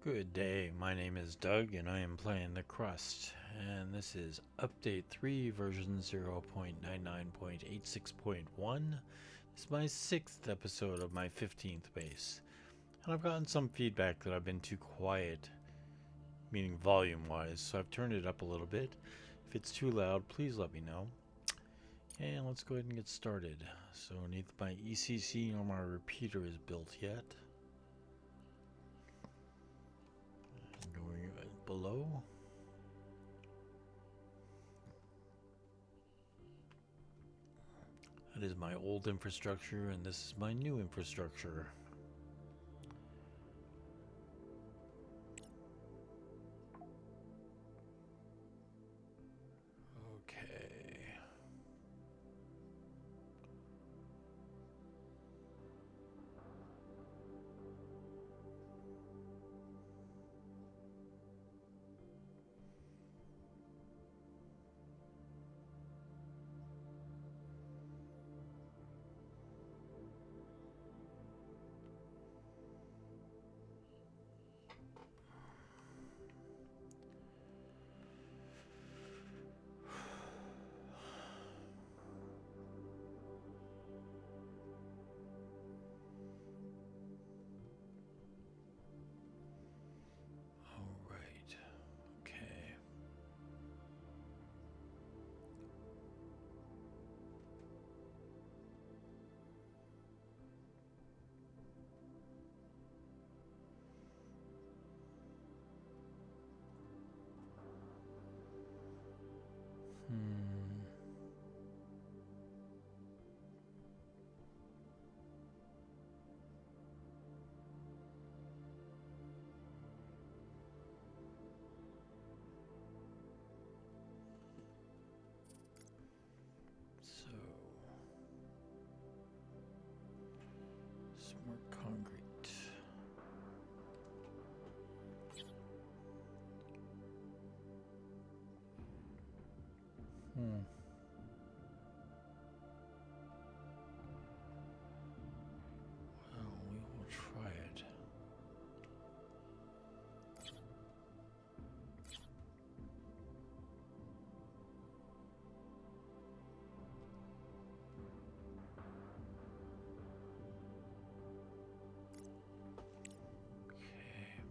Good day, my name is Doug and I am playing the Crust, and this is Update 3 version 0.99.86.1. This is my 6th episode of my 15th base, and I've gotten some feedback that I've been too quiet, meaning volume wise, so I've turned it up a little bit. If it's too loud, please let me know. And let's go ahead and get started. So neither my ECC nor my repeater is built yet. Going below. That is my old infrastructure, and this is my new infrastructure. Okay. All right. Okay. Hmm. So, smart concrete. Hmm. Well, we will try it. Okay.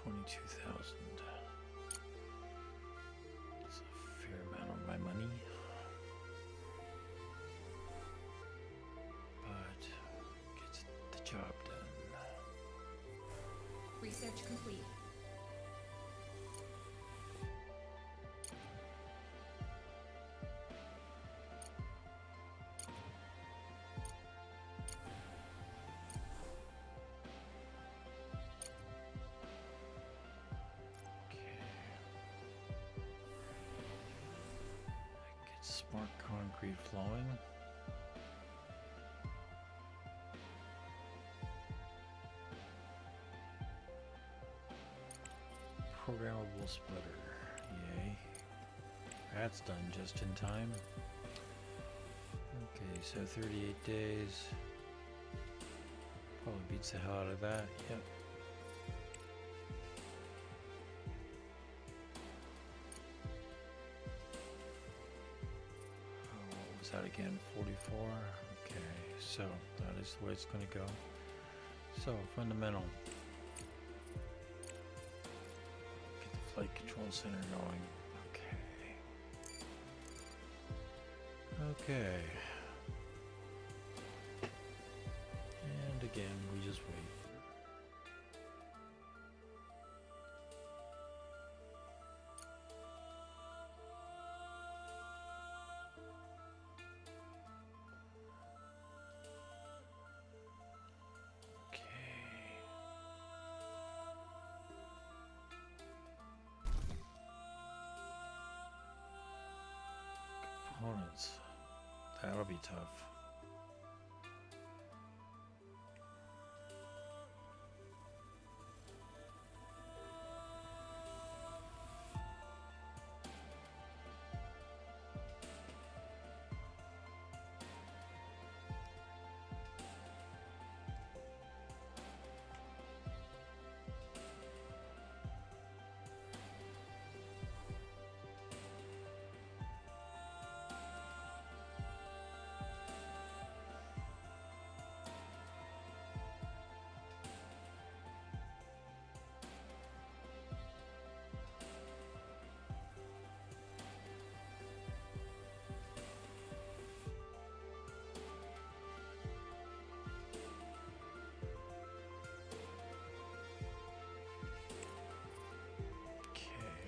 22,000. That's a fair amount of my money. But gets the job done. Research complete. Smart concrete flowing. Programmable splitter. Yay. That's done just in time. Okay, so 38 days. Probably beats the hell out of that. Yep. That again, 44. Okay, so that is the way it's going to go. So fundamental. Get the flight control center going. Okay. Okay. And again, we just wait. Components. That'll be tough.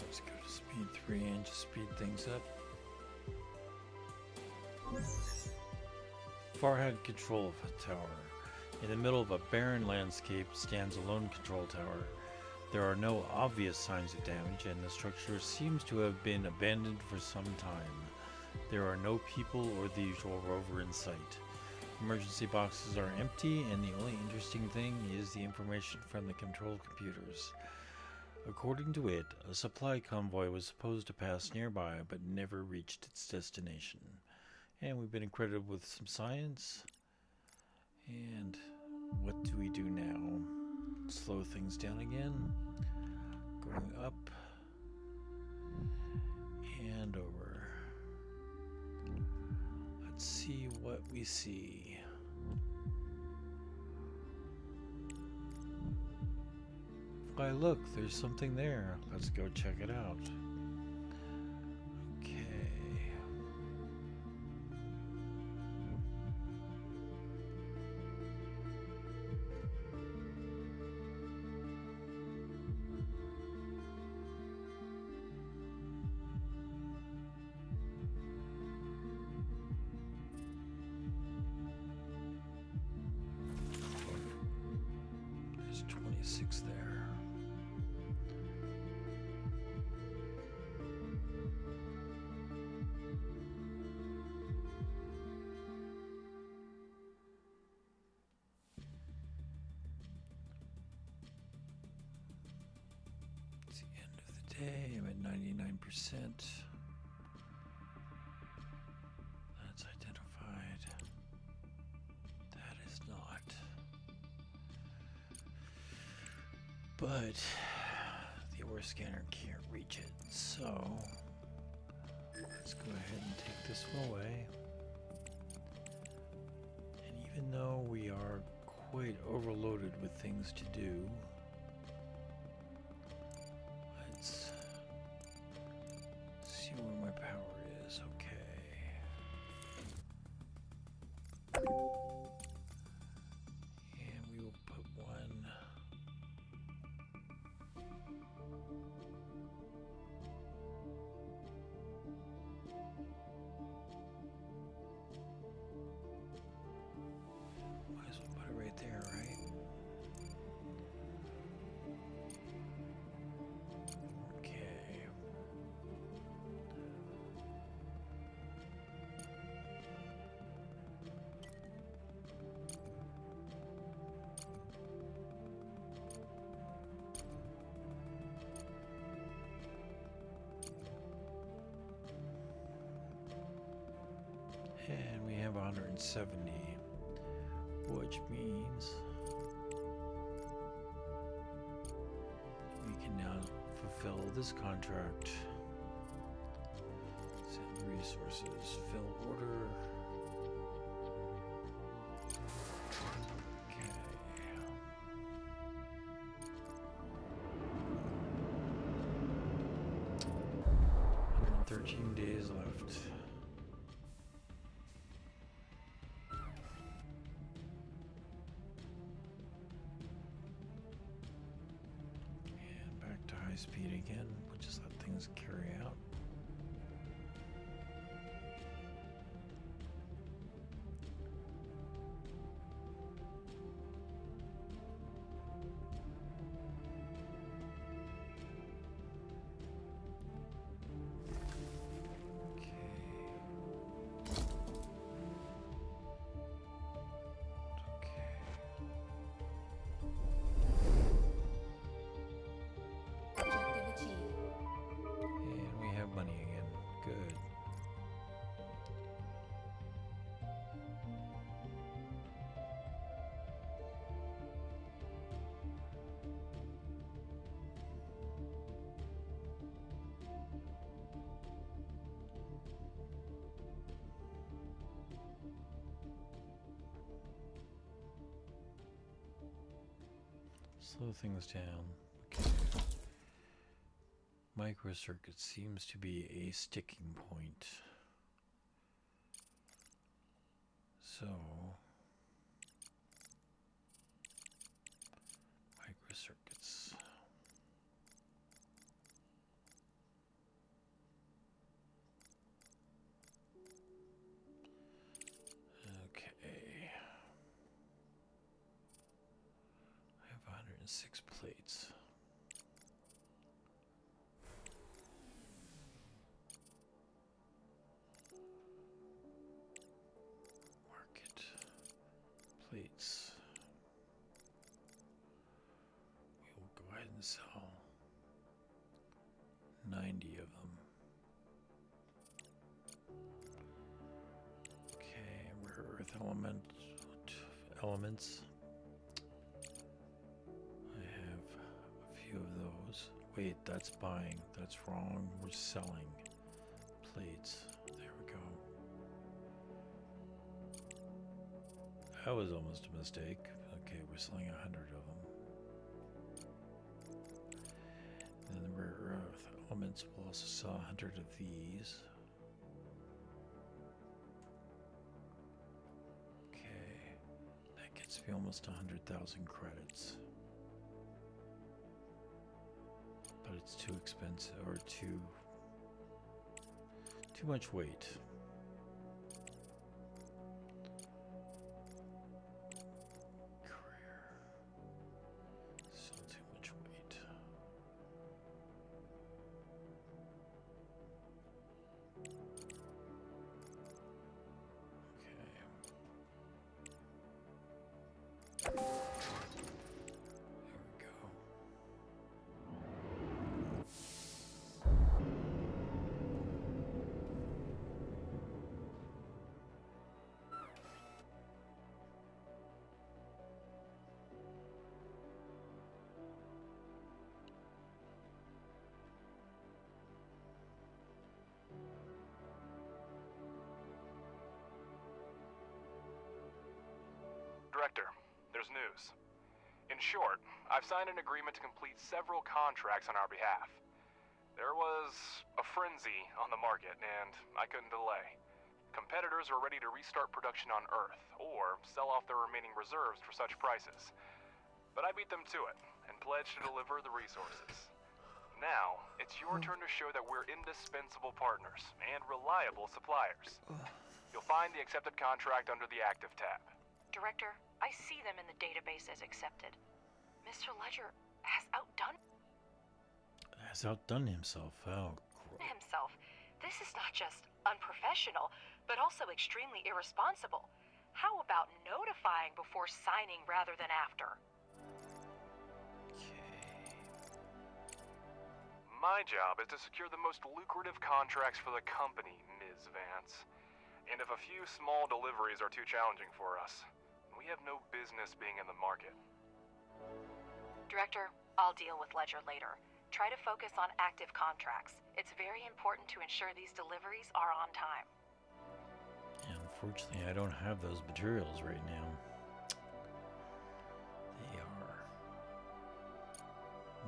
Let's go to speed 3 and just speed things up. Far had control of a tower. In the middle of a barren landscape stands a lone control tower. There are no obvious signs of damage, and the structure seems to have been abandoned for some time. There are no people or the usual rover in sight. Emergency boxes are empty, and the only interesting thing is the information from the control computers. According to it, a supply convoy was supposed to pass nearby, but never reached its destination. And we've been accredited with some science. And what do we do now? Slow things down again. Going up. And over. Let's see what we see. Why, look, there's something there. Let's go check it out. Okay. There's 26 there. Okay, I'm at 99%. That's identified. That is not. But the ore scanner can't reach it, so let's go ahead and take this one away. And even though we are quite overloaded with things to do, 170, which means we can now fulfill this contract. Send resources, fill order. Okay. 113 days left. And back to high speed again. We'll just let things carry out. Slow things down. Okay. Microcircuit seems to be a sticking point. So, microcircuits. Okay. I have 106 plates. Market plates. We will go ahead and sell 90 of them. Okay, rare earth elements. I have a few of those. Wait, that's buying. That's wrong. We're selling plates. There we go. That was almost a mistake. Okay, we're selling 100 of them. And then the rare earth elements will also sell 100 of these. Okay, that gets me almost 100,000 credits. But it's too expensive, or too much weight. Career. Still too much weight. Okay. There we go. Director, there's news. In short, I've signed an agreement to complete several contracts on our behalf. There was a frenzy on the market, and I couldn't delay. Competitors were ready to restart production on Earth, or sell off their remaining reserves for such prices. But I beat them to it, and pledged to deliver the resources. Now, it's your turn to show that we're indispensable partners, and reliable suppliers. You'll find the accepted contract under the Active tab. Director, I see them in the database as accepted. Mr. Ledger has outdone himself. Oh, himself. This is not just unprofessional, but also extremely irresponsible. How about notifying before signing rather than after? okay. My job is to secure the most lucrative contracts for the company, Ms. Vance. And if a few small deliveries are too challenging for us, we have no business being in the market. Director, I'll deal with Ledger later. Try to focus on active contracts. It's very important to ensure these deliveries are on time. Yeah, unfortunately, I don't have those materials right now. They are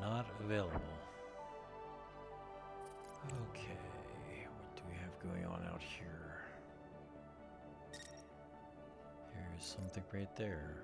not available. Okay, what do we have going on out here? There's something right there.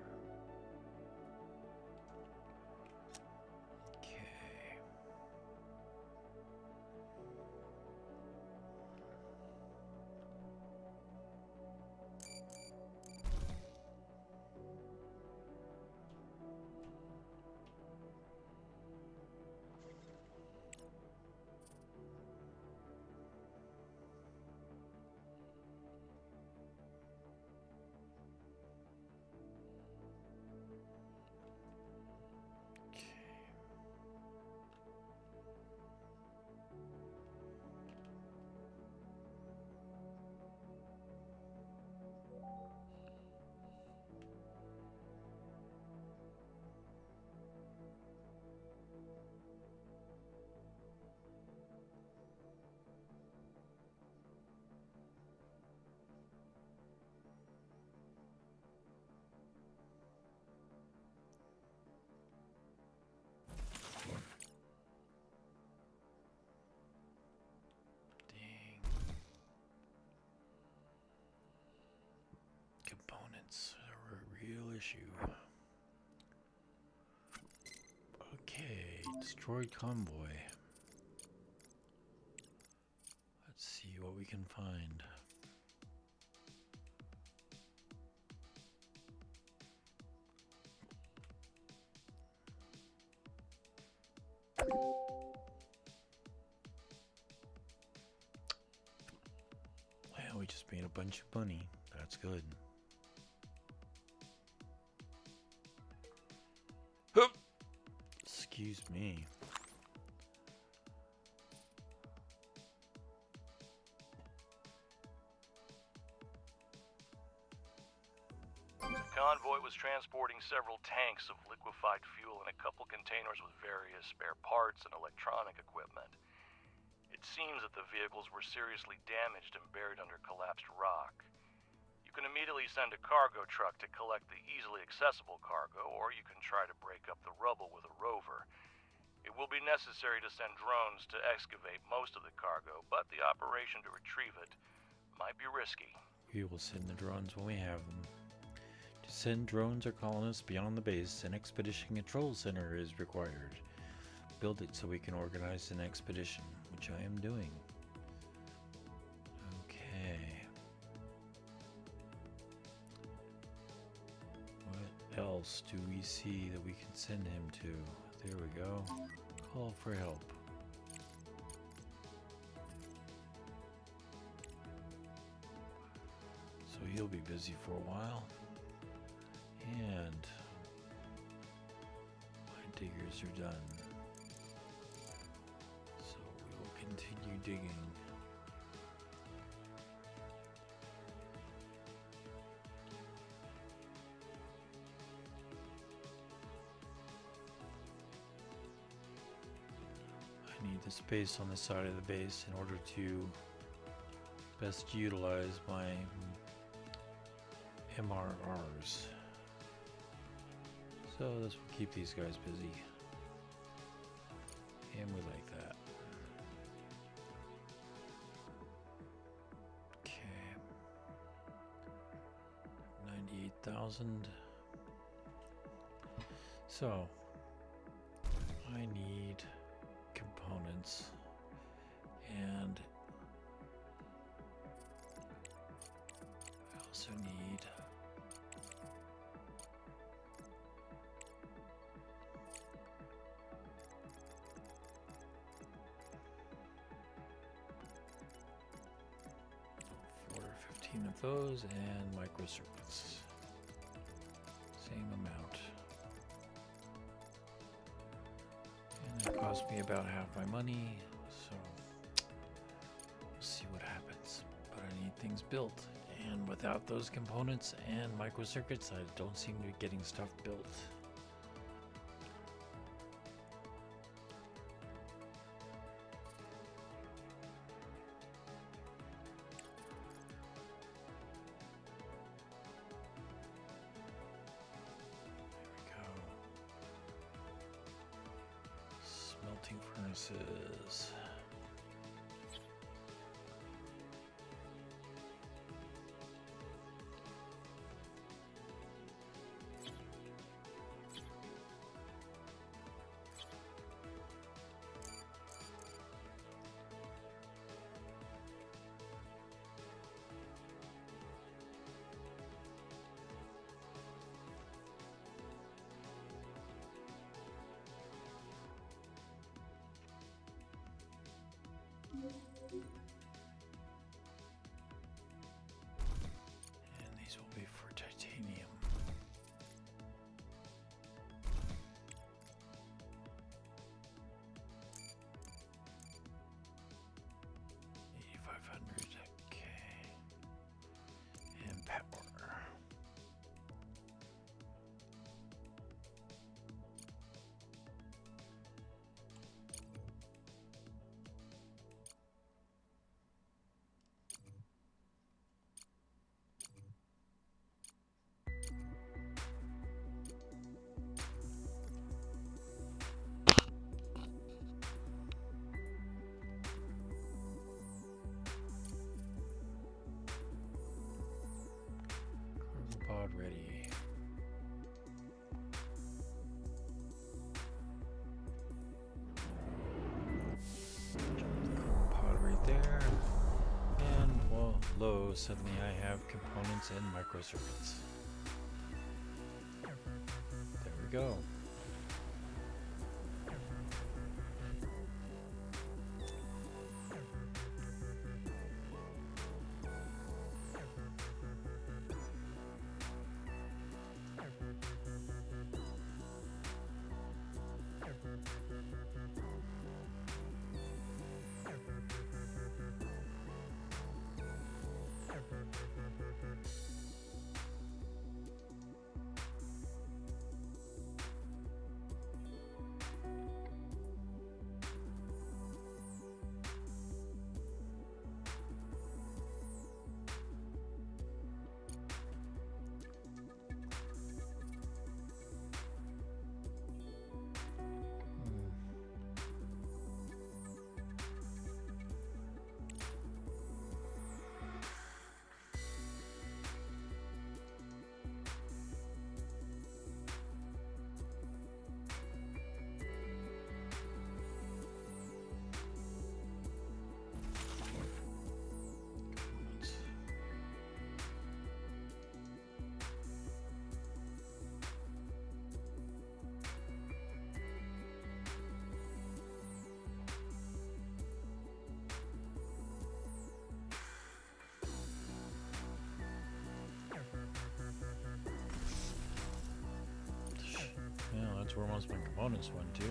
Okay. Components are a real issue. Okay, destroyed convoy. Let's see what we can find. Well, we just made a bunch of money. That's good. Excuse me. The convoy was transporting several tanks of liquefied fuel and a couple containers with various spare parts and electronic equipment. It seems that the vehicles were seriously damaged and buried under collapsed rock. You can immediately send a cargo truck to collect the easily accessible cargo, or you can try to break up the rubble with a rover. It will be necessary to send drones to excavate most of the cargo, but the operation to retrieve it might be risky. We will send the drones when we have them. To send drones or colonists beyond the base, an expedition control center is required. Build it so we can organize an expedition, which I am doing. Okay. What else do we see that we can send him to? There we go. Call for help. So he'll be busy for a while. And my diggers are done. So we will continue digging. I need the space on the side of the base in order to best utilize my MRRs. So this will keep these guys busy. And we like that. Okay. 98,000. So I need components and I also need for 15 of those and microcircuits. Same amount. And that cost me about half my money, so we'll see what happens. But I need things built, And without those components and microcircuits, I don't seem to be getting stuff built. Smelting furnaces. And these will be for titanium. $8,500. Okay. And power. Pod ready. Pod right there. And well, low, suddenly I have components and microcircuits. There we go. Yeah, that's where most of my components went to.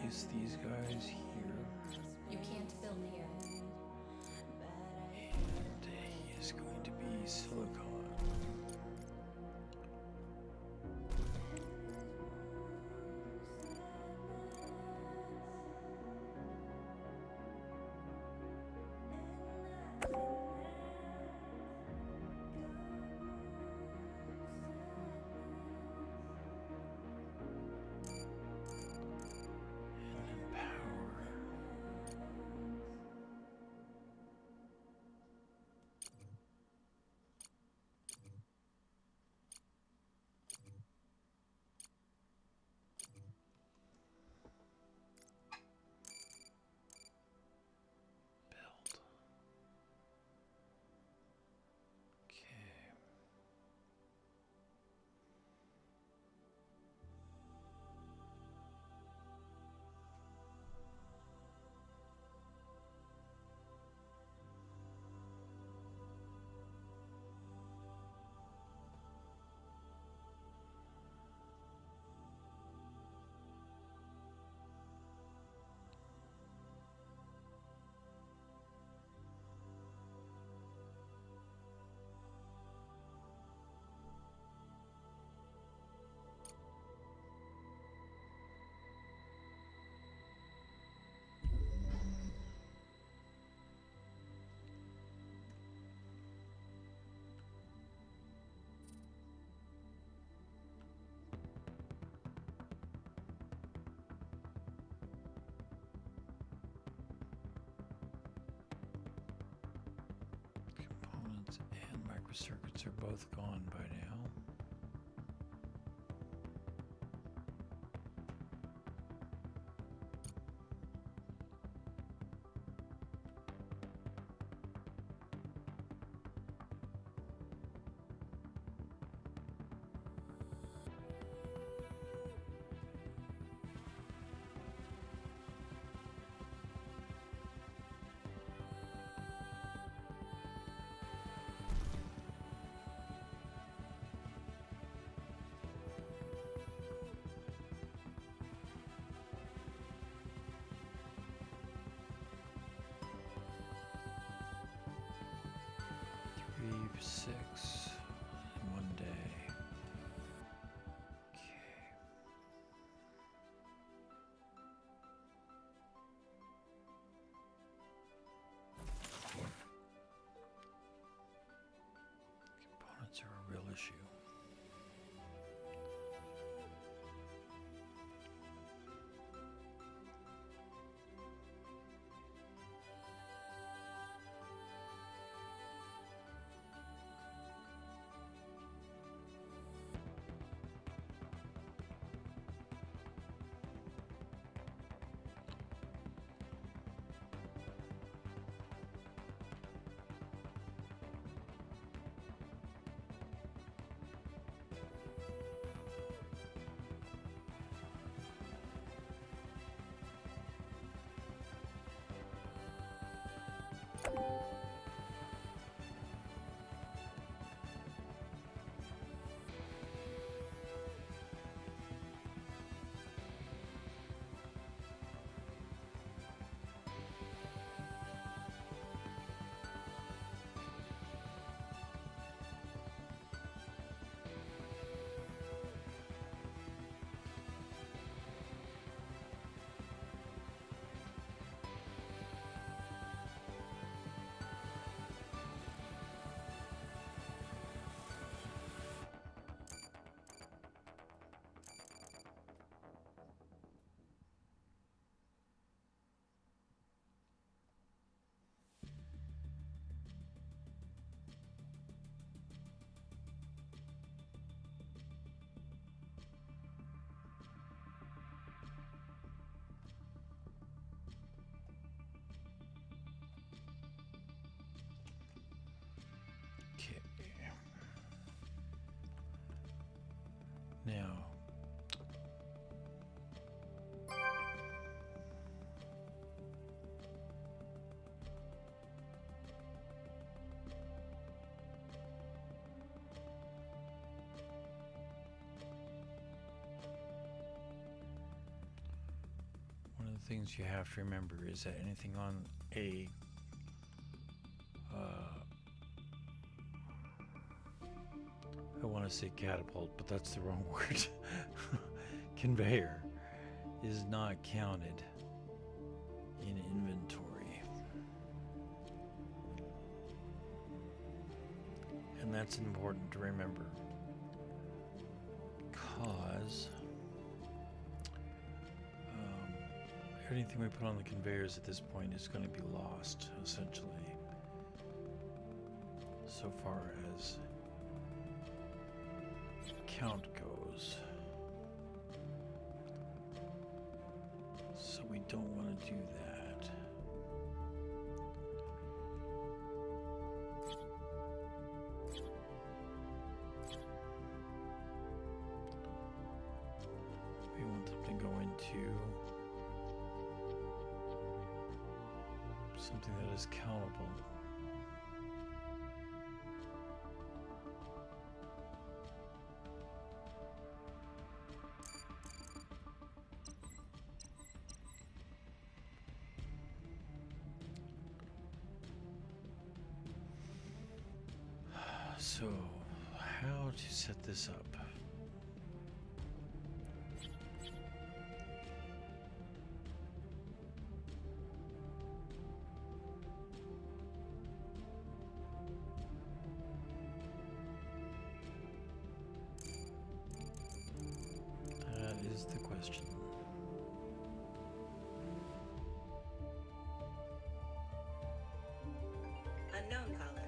place these guys here. You can't build here. And he is going to be silicon. Build. Okay. Components and microcircuits are both gone by now. things you have to remember is that anything on a I want to say catapult, but that's the wrong word. Conveyor is not counted in inventory. And that's important to remember, because anything we put on the conveyors at this point is going to be lost, essentially, so far as count goes. So we don't want to do that. We want them to go into something that is countable. So, how to set this up? That is the question. Unknown caller.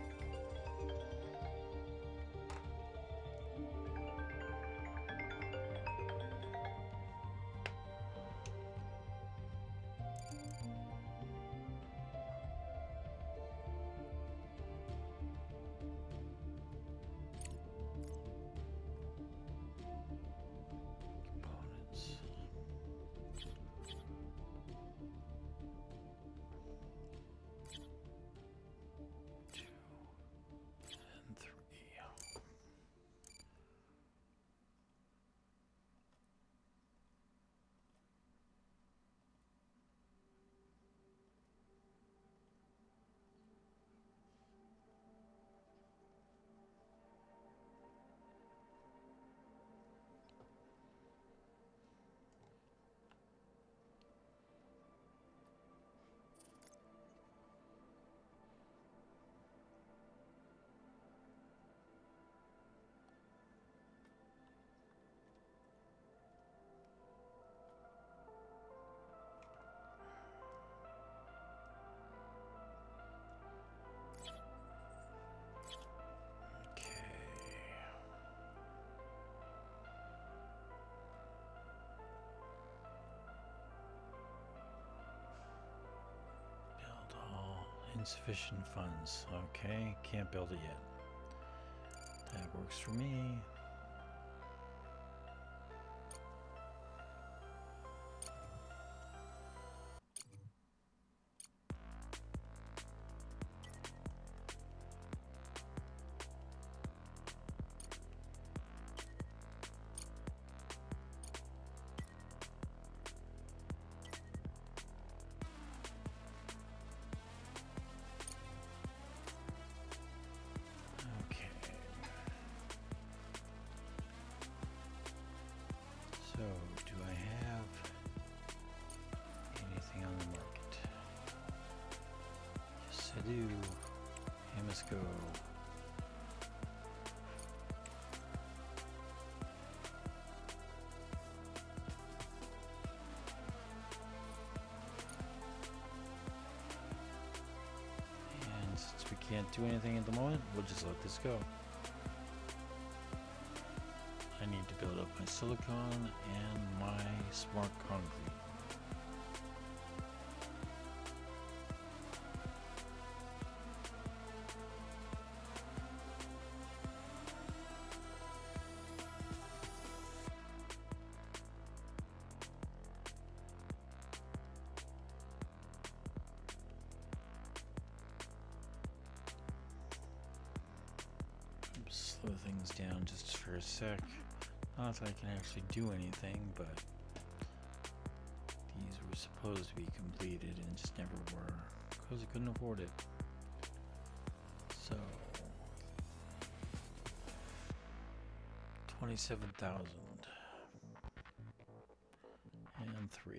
Components. 2 and 3. Build all insufficient funds. Okay, can't build it yet. That works for me. Okay. So, do I have anything on the market? Yes, I do. Hey, let's go. And since we can't do anything at the moment, we'll just let this go. I need to build up my silicon and my smart concrete. Slow things down just for a sec. Not that I can actually do anything, but These were supposed to be completed and just never were because I couldn't afford it. So 27,000 and 3.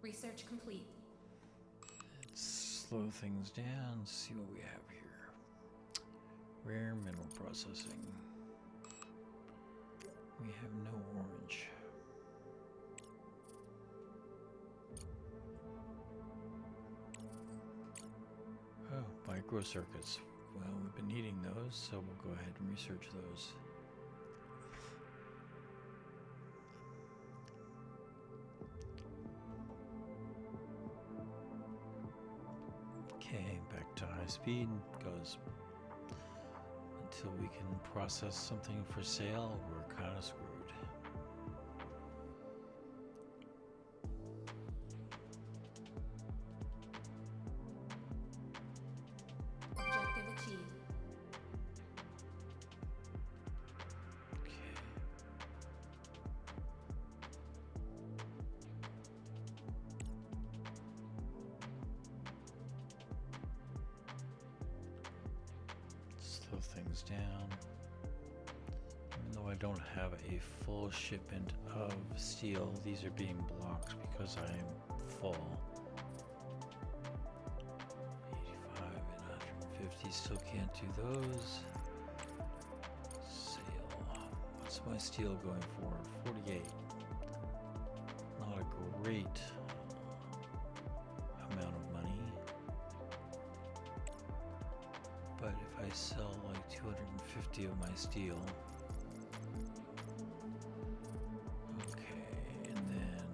Research complete. Let's slow things down, see what we have here. Rare mineral processing. We have no orange. Oh, microcircuits. Well, we've been needing those, so we'll go ahead and research those. Okay, back to high speed. Goes until we can process something for sale, we're kind of screwed. Objective achieved. Okay. Slow things down. Even though I don't have a full shipment of steel, these are being blocked because I am full. 85 and 150, still can't do those. Sale. What's my steel going for? 48. Not a great amount of money. But if I sell like 250 of my steel, okay, and then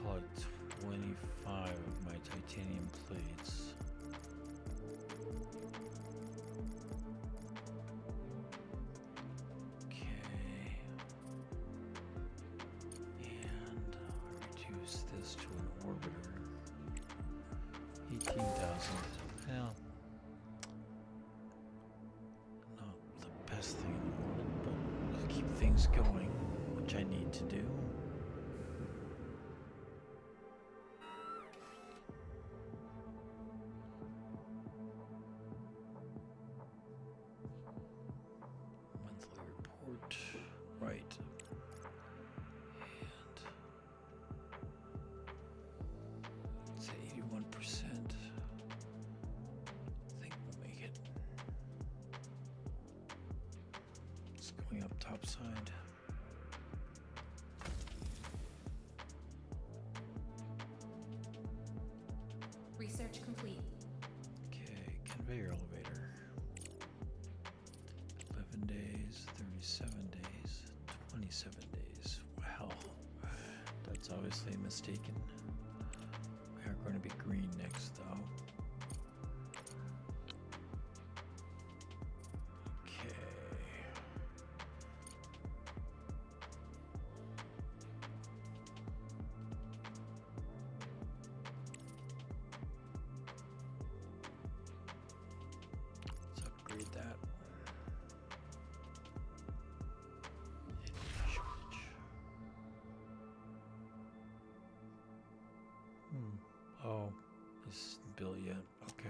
call it 25 of my titanium plates. Okay, and reduce this to an orbiter. 18,000. Well, not the best thing in the world, but it'll keep things going, which I need to do. Monthly report, right. And it's 81%. I think we'll make it. It's going up top side. Research complete. Okay, conveyor elevator. 11 days, 37 days, 27 days. Wow. That's obviously mistaken. We are going to be green next, though. Okay. Let's upgrade that. Energy shortage. Oh, this isn't built yet. Okay.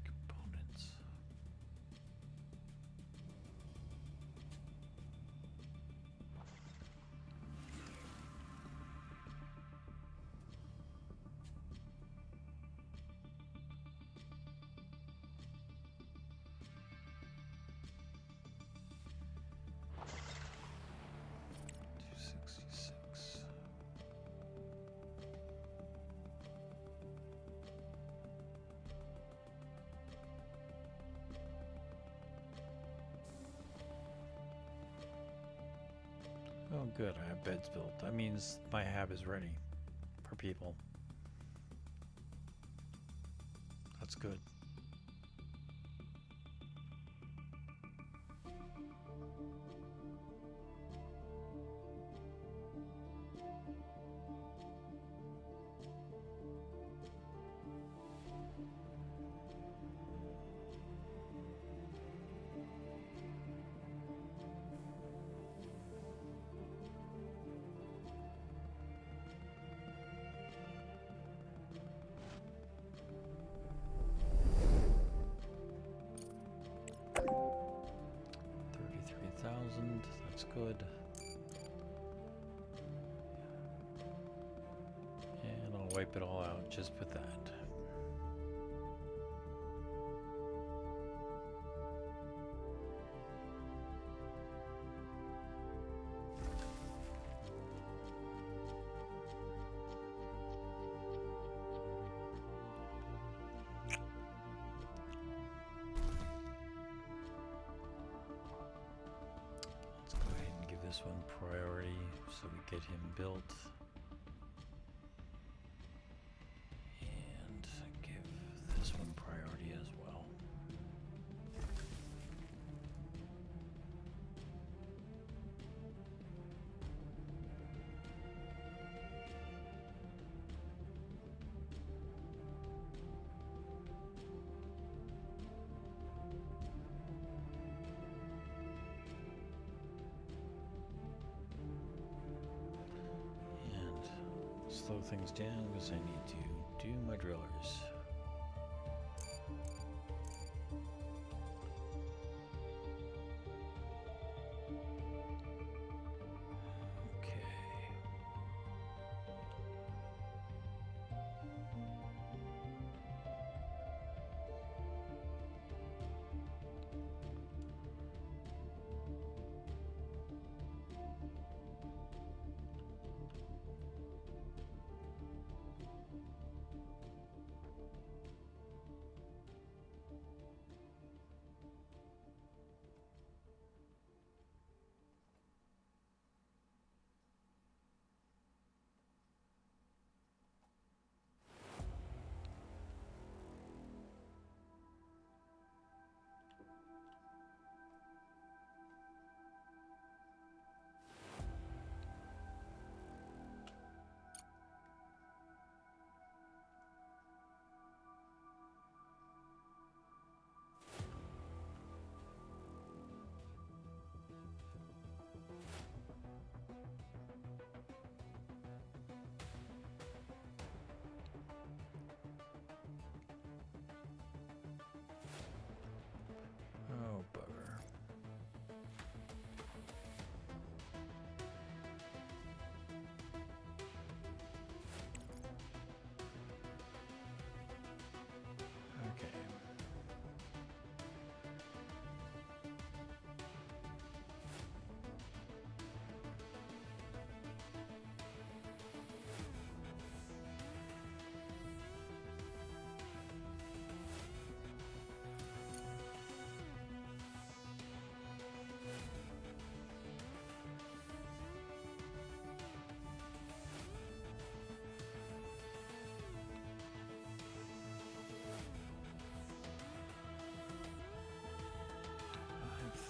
Components. Oh, good. I have beds built. That means my hab is ready for people. That's good. That's good. And I'll wipe it all out just with that. This one priority so we get him built, and give this one priority as well. Slow things down because I need to do my drillers. Okay. Oh, bugger. Okay.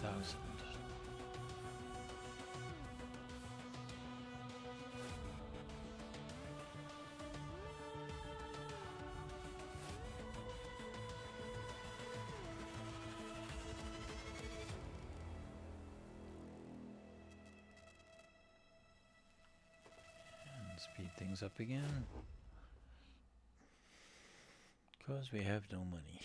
$5,000. And speed things up again. Because we have no money.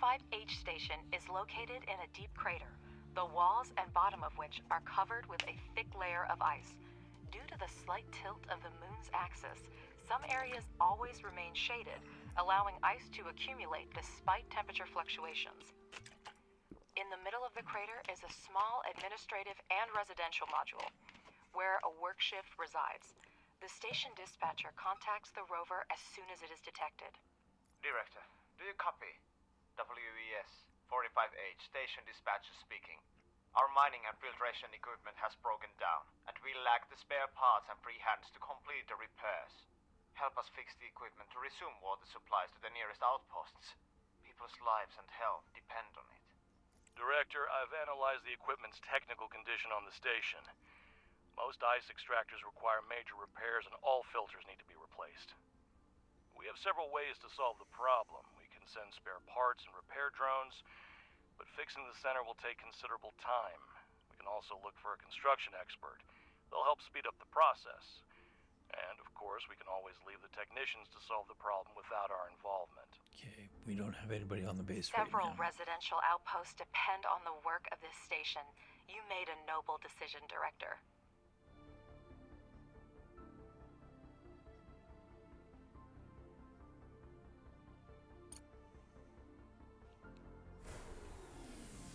45H station is located in a deep crater, the walls and bottom of which are covered with a thick layer of ice. Due to the slight tilt of the moon's axis, some areas always remain shaded, allowing ice to accumulate despite temperature fluctuations. In the middle of the crater is a small administrative and residential module, where a work shift resides. The station dispatcher contacts the rover as soon as it is detected. Director, do you copy? WES 45H, station dispatcher speaking. Our mining and filtration equipment has broken down, and we lack the spare parts and free hands to complete the repairs. Help us fix the equipment to resume water supplies to the nearest outposts. People's lives and health depend on it. Director, I've analyzed the equipment's technical condition on the station. Most ice extractors require major repairs and all filters need to be replaced. We have several ways to solve the problem. We can send spare parts and repair drones, but fixing the center will take considerable time. We can also look for a construction expert. They'll help speed up the process. And, of course, we can always leave the technicians to solve the problem without our involvement. Okay, we don't have anybody on the base Several right now. residential outposts depend on the work of this station. You made a noble decision, Director.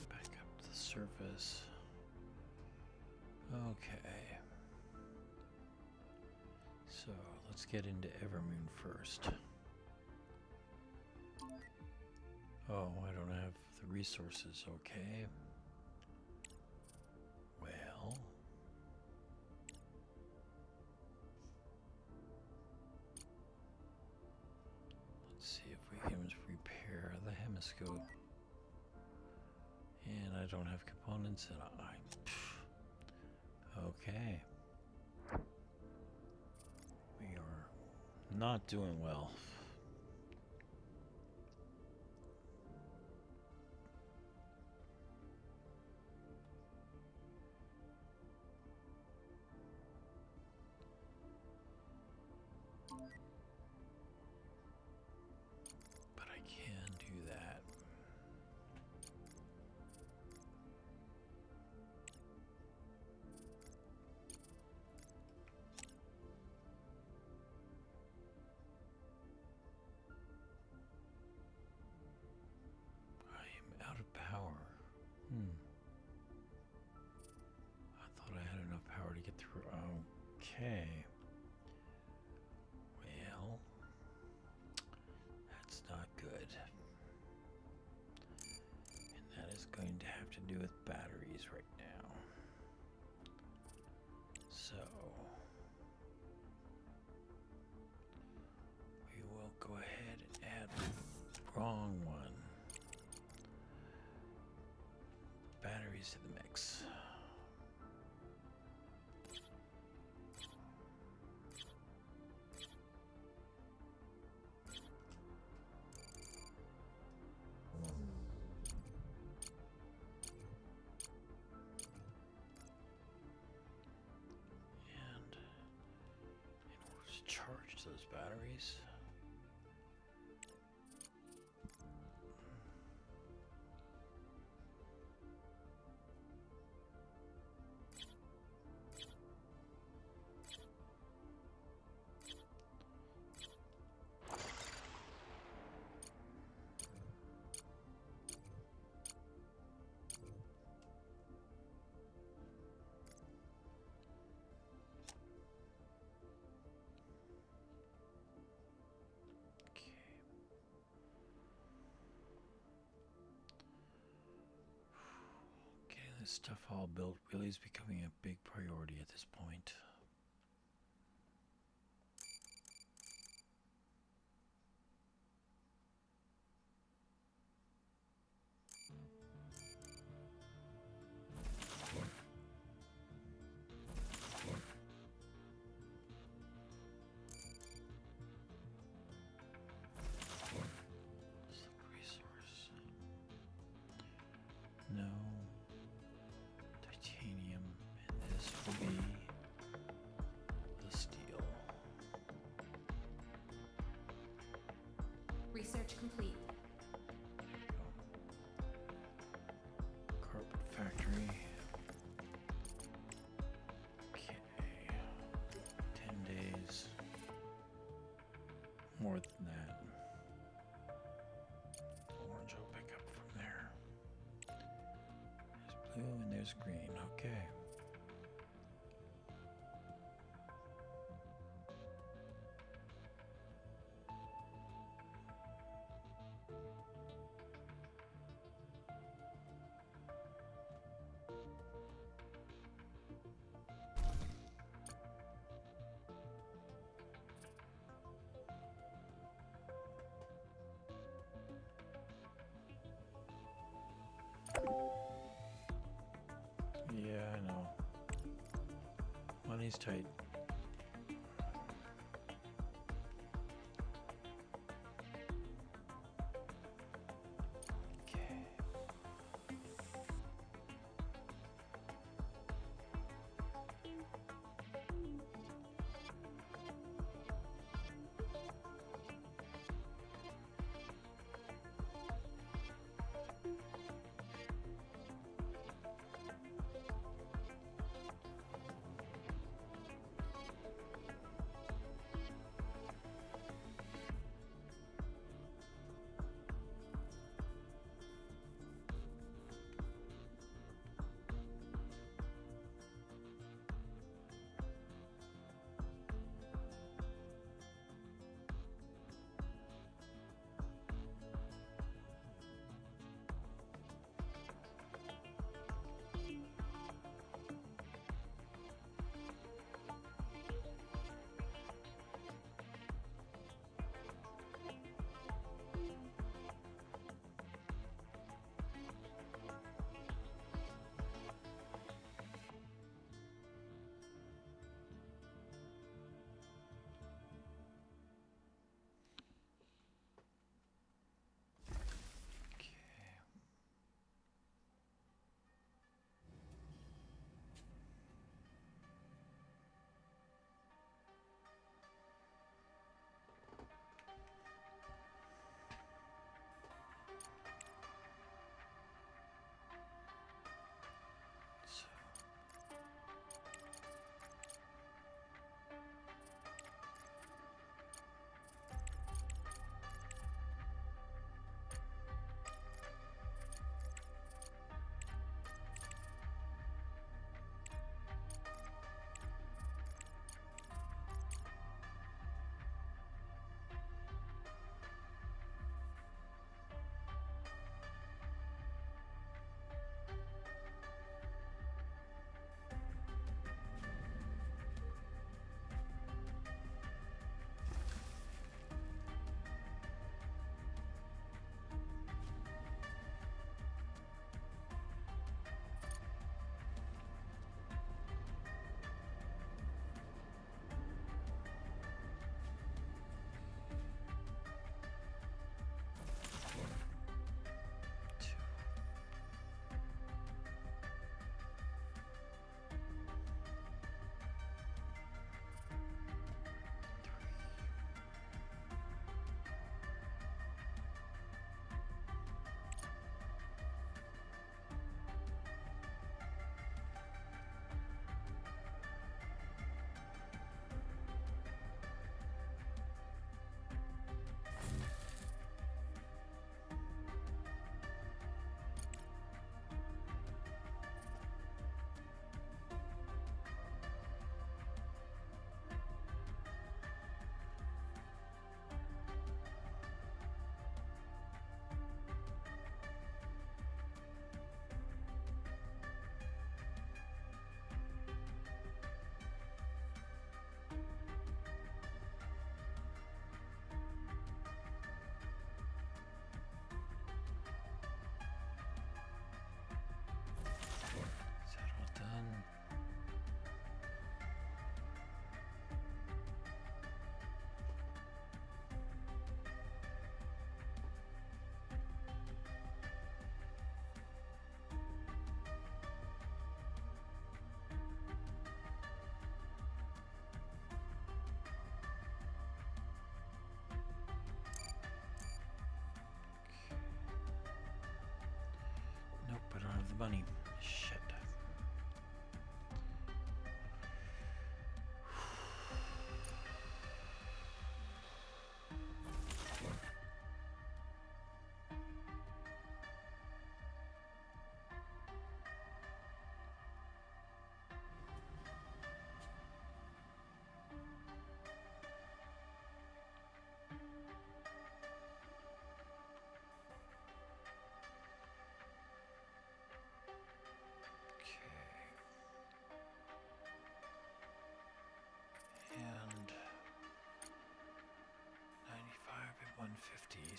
Back up to the surface. Okay. So let's get into Evermoon first. Oh, I don't have the resources, okay. Well. Let's see if we can repair the hemiscope. And I don't have components and okay. We are not doing well. But I can do that. I am out of power. I thought I had enough power to get through. Okay. Well, that's not good. And that is going to have to do with batteries right now. So, we will go ahead and add wrong one. Batteries to the mix. And in order to charge those batteries, getting this stuff all built really is becoming a big priority at this point. Select resource. No. Titanium. And this will be factory. Okay. 10 days. More than that. Orange will pick up from there. There's blue and there's green. Okay. Yeah, I know. Money's tight. Okay.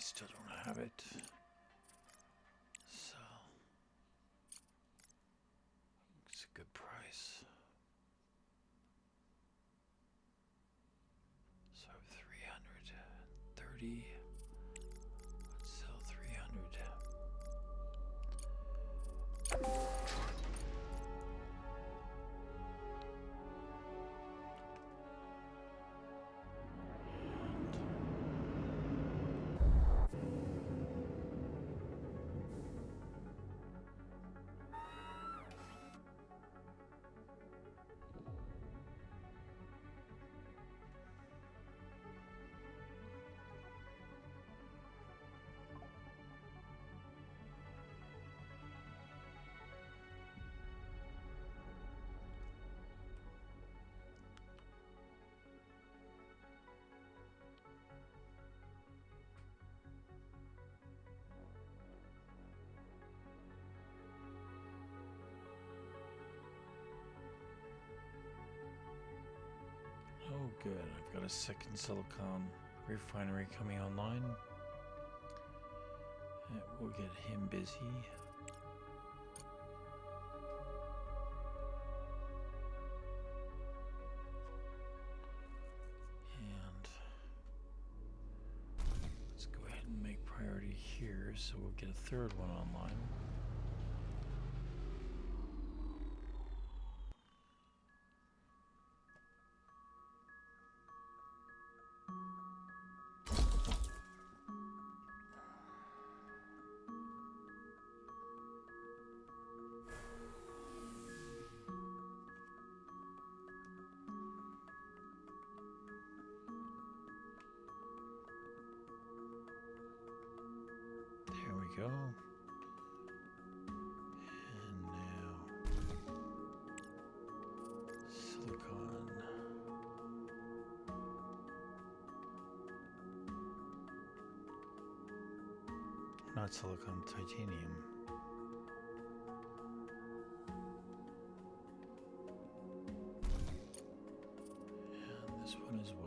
still don't have it. So it's a good price. So I have 330. Let's sell 300. Oh good, I've got a second silicon refinery coming online. That will get him busy. And let's go ahead and make priority here so we'll get a third one online. There we go. And now silicon. Not silicon, titanium. And this one as well.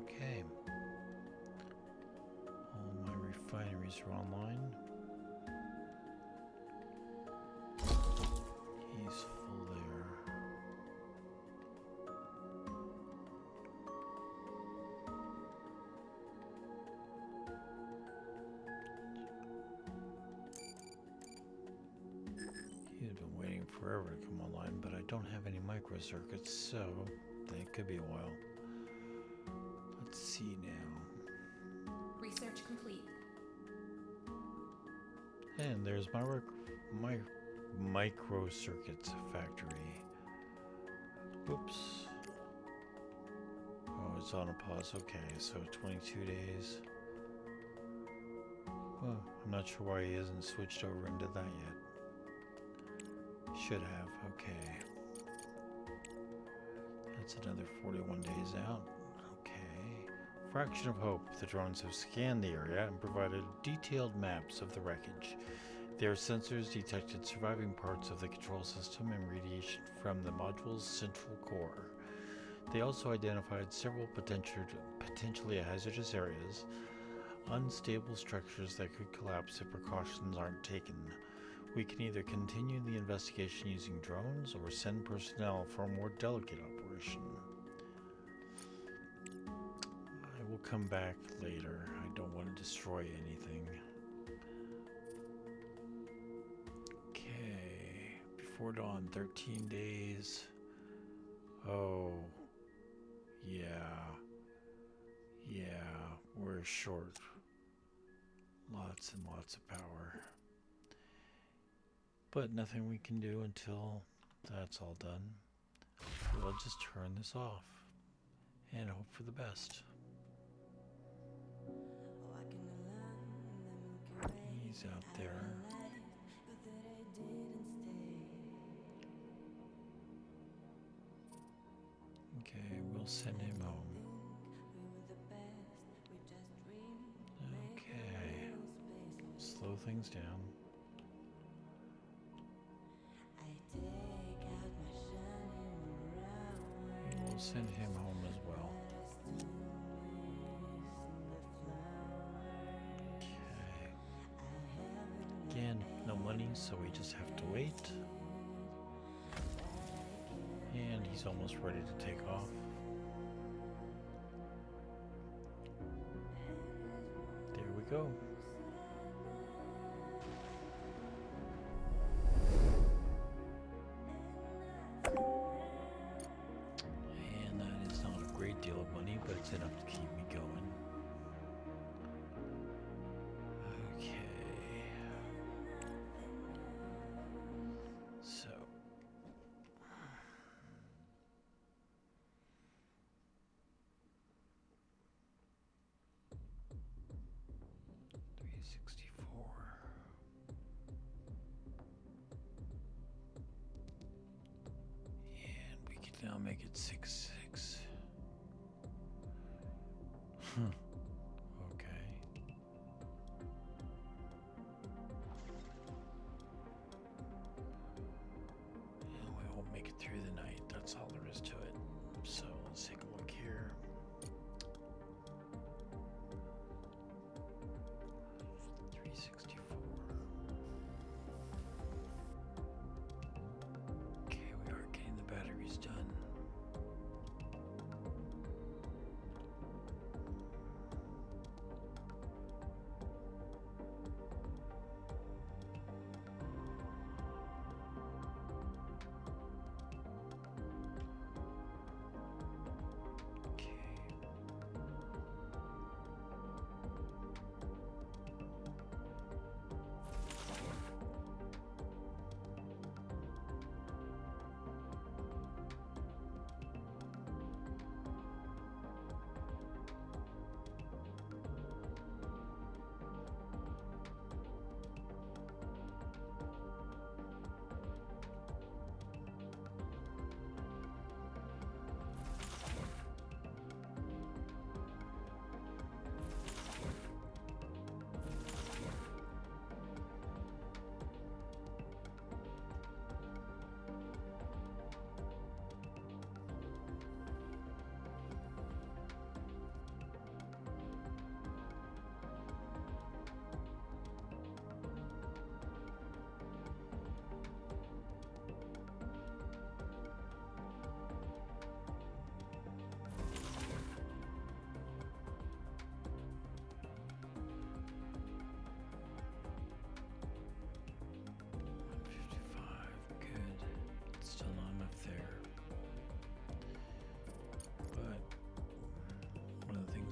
Okay. All my refineries are online. He's full there. He's been waiting forever to come online, but I don't have any microcircuits, so that could be a while. Let's see now. Research complete. And there's my microcircuits factory. Whoops. Oh, it's on a pause. Okay, so 22 days. Well, I'm not sure why he hasn't switched over into that yet. Should have. Okay. That's another 41 days out. Okay. Fraction of hope. The drones have scanned the area and provided detailed maps of the wreckage. Their sensors detected surviving parts of the control system and radiation from the module's central core. They also identified several potentially hazardous areas, unstable structures that could collapse if precautions aren't taken. We can either continue the investigation using drones or send personnel for a more delicate operation. I will come back later. I don't want to destroy anything. Okay, before dawn, 13 days. Oh, yeah, we're short. Lots and lots of power. But nothing we can do until that's all done. We'll just turn this off and hope for the best. He's out there. Okay, we'll send him home. Okay, slow things down. we'll send him home as well. Okay. Again, no money, so we just have to wait. And he's almost ready to take off. There we go. And that is not a great deal of money, but it's enough to keep me going. Okay. So. And we can now make it 6-6. Okay. And we won't make it through the night. That's all there is to it. So let's take a look here. Okay, we are getting the batteries done. Okay.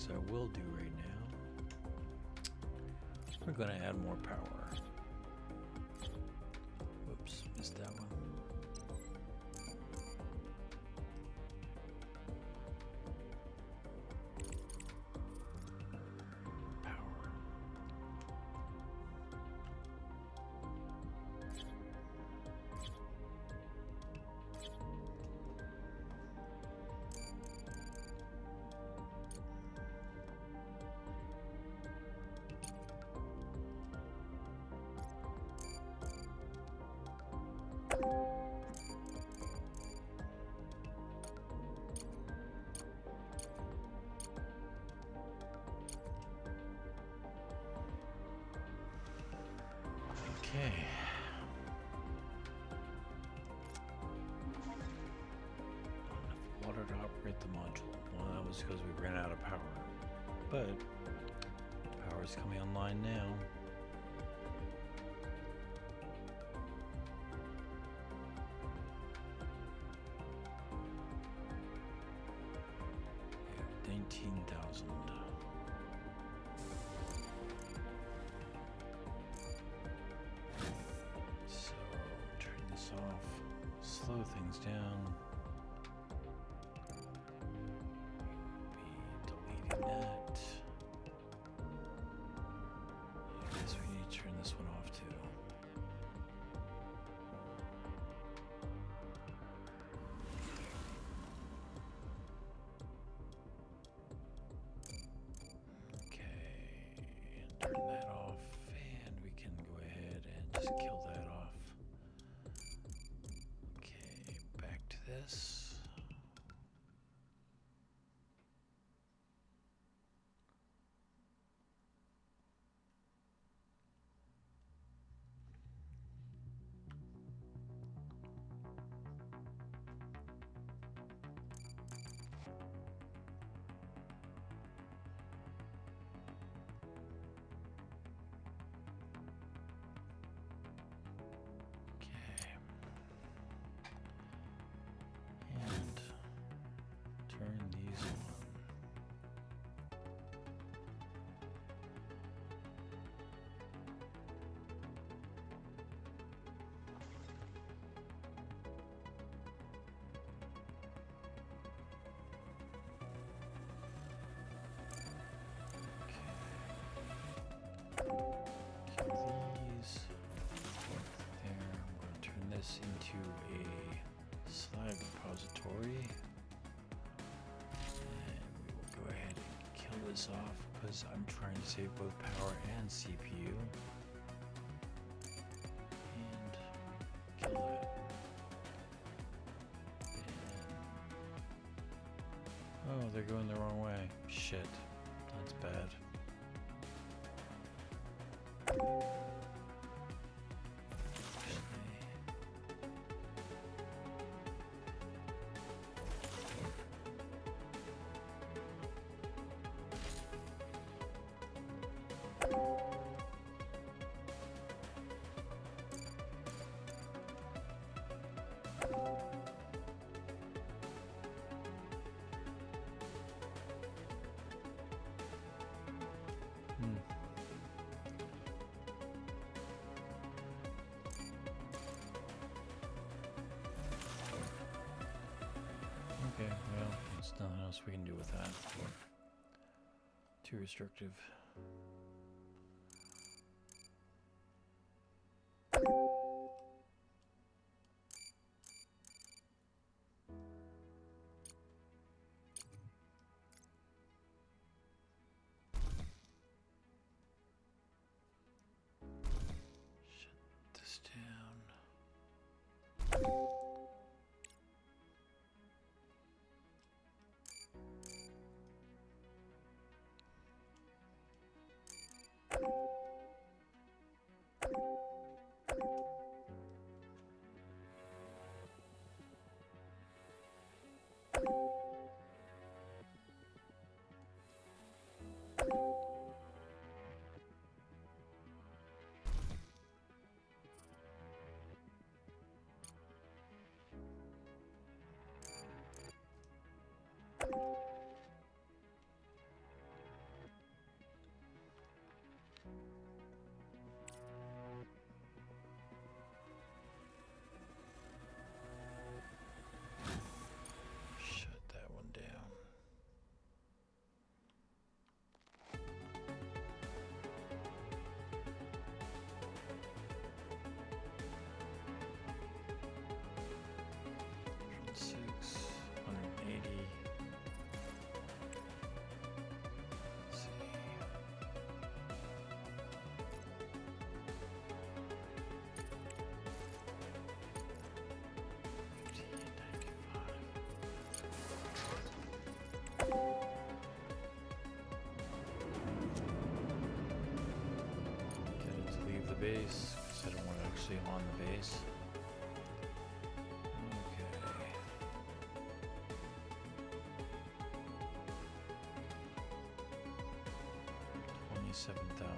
I will do right now, we're going to add more power. Whoops, missed that one. Power. Okay. Not enough water to operate the module. Well, that was because we ran out of power. But power is coming online now. We have 19,000. So turn this off, slow things down. Be deleting that. I guess we need to turn this one off too. Okay, turn that off, and we can go ahead and just kill that off. Okay, back to this. this off because I'm trying to save both power and CPU. And kill that. And oh, they're going the wrong way. Shit. That's bad. Okay, well, there's nothing else we can do with that. Too restrictive. Shut this down. Shut that one down. Six, 180. Let's see. 95. Get it to leave the base, because I don't want it actually on the base. Okay. 27,000.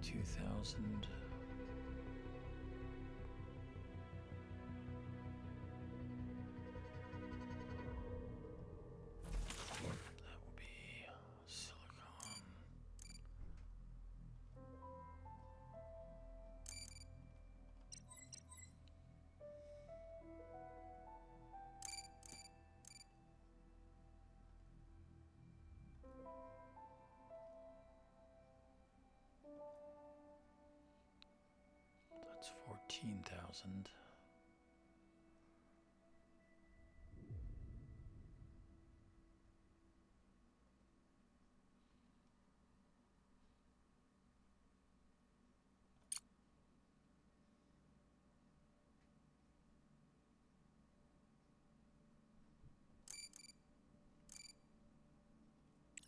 32,000. That will be silicon. That's 14,000.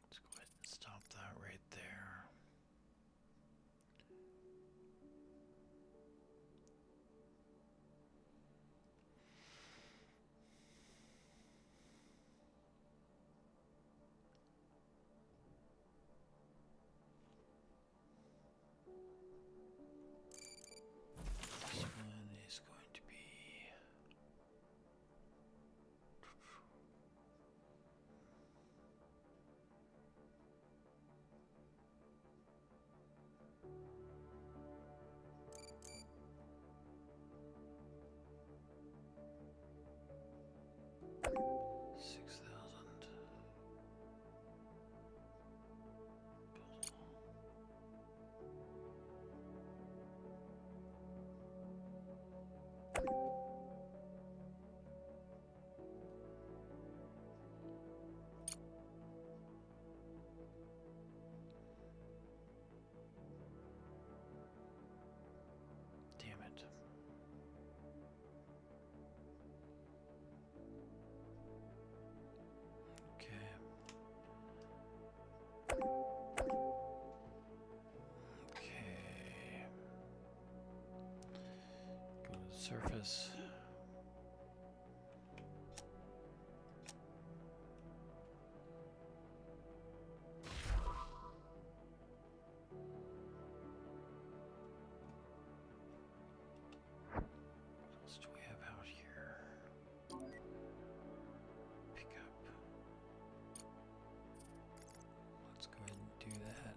Let's go ahead and stop that right there. This one is going to be $6,000. Damn it. Okay. Okay. Go to the surface. What else do we have out here? Pick up. Let's go ahead and do that.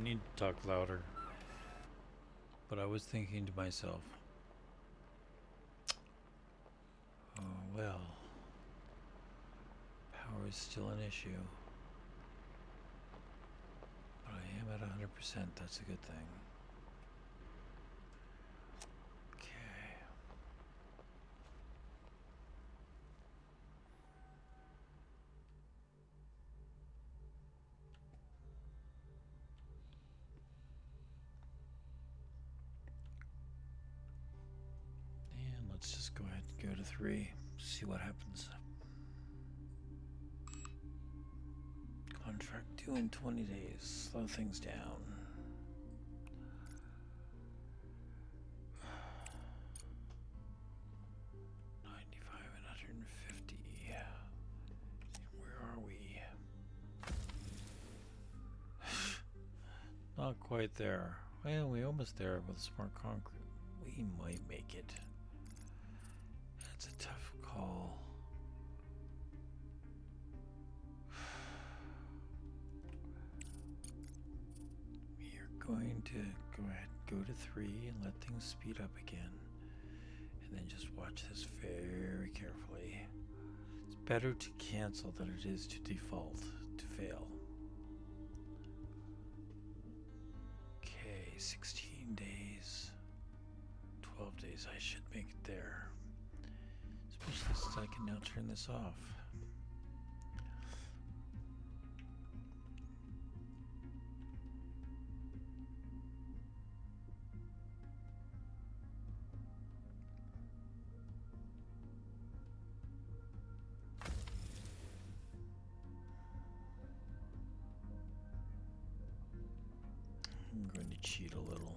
need to talk louder. But I was thinking to myself, oh well, power is still an issue. But I am at 100%, that's a good thing. Okay. And let's just go ahead and go to 3, see what happens. Contract due in 20 days. Slow things down. $95 and $150. Where are we? Not quite there. Well, we're almost there with smart concrete. We might make it. That's a tough call. Going to go ahead, go to 3 and let things speed up again, and then just watch this very carefully. It's better to cancel than it is to default, to fail. Okay, 16 days, 12 days, I should make it there. Especially since I can now turn this off. I'm going to cheat a little.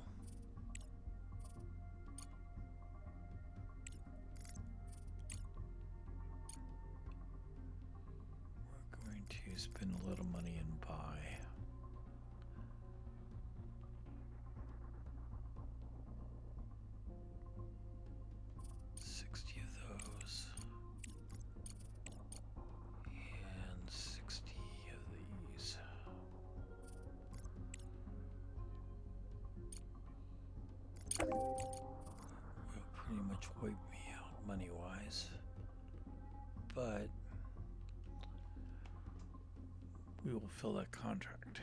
We're going to spend a little money and buy. And 60 of these. Will pretty much wipe me out money-wise, but we will fill that contract.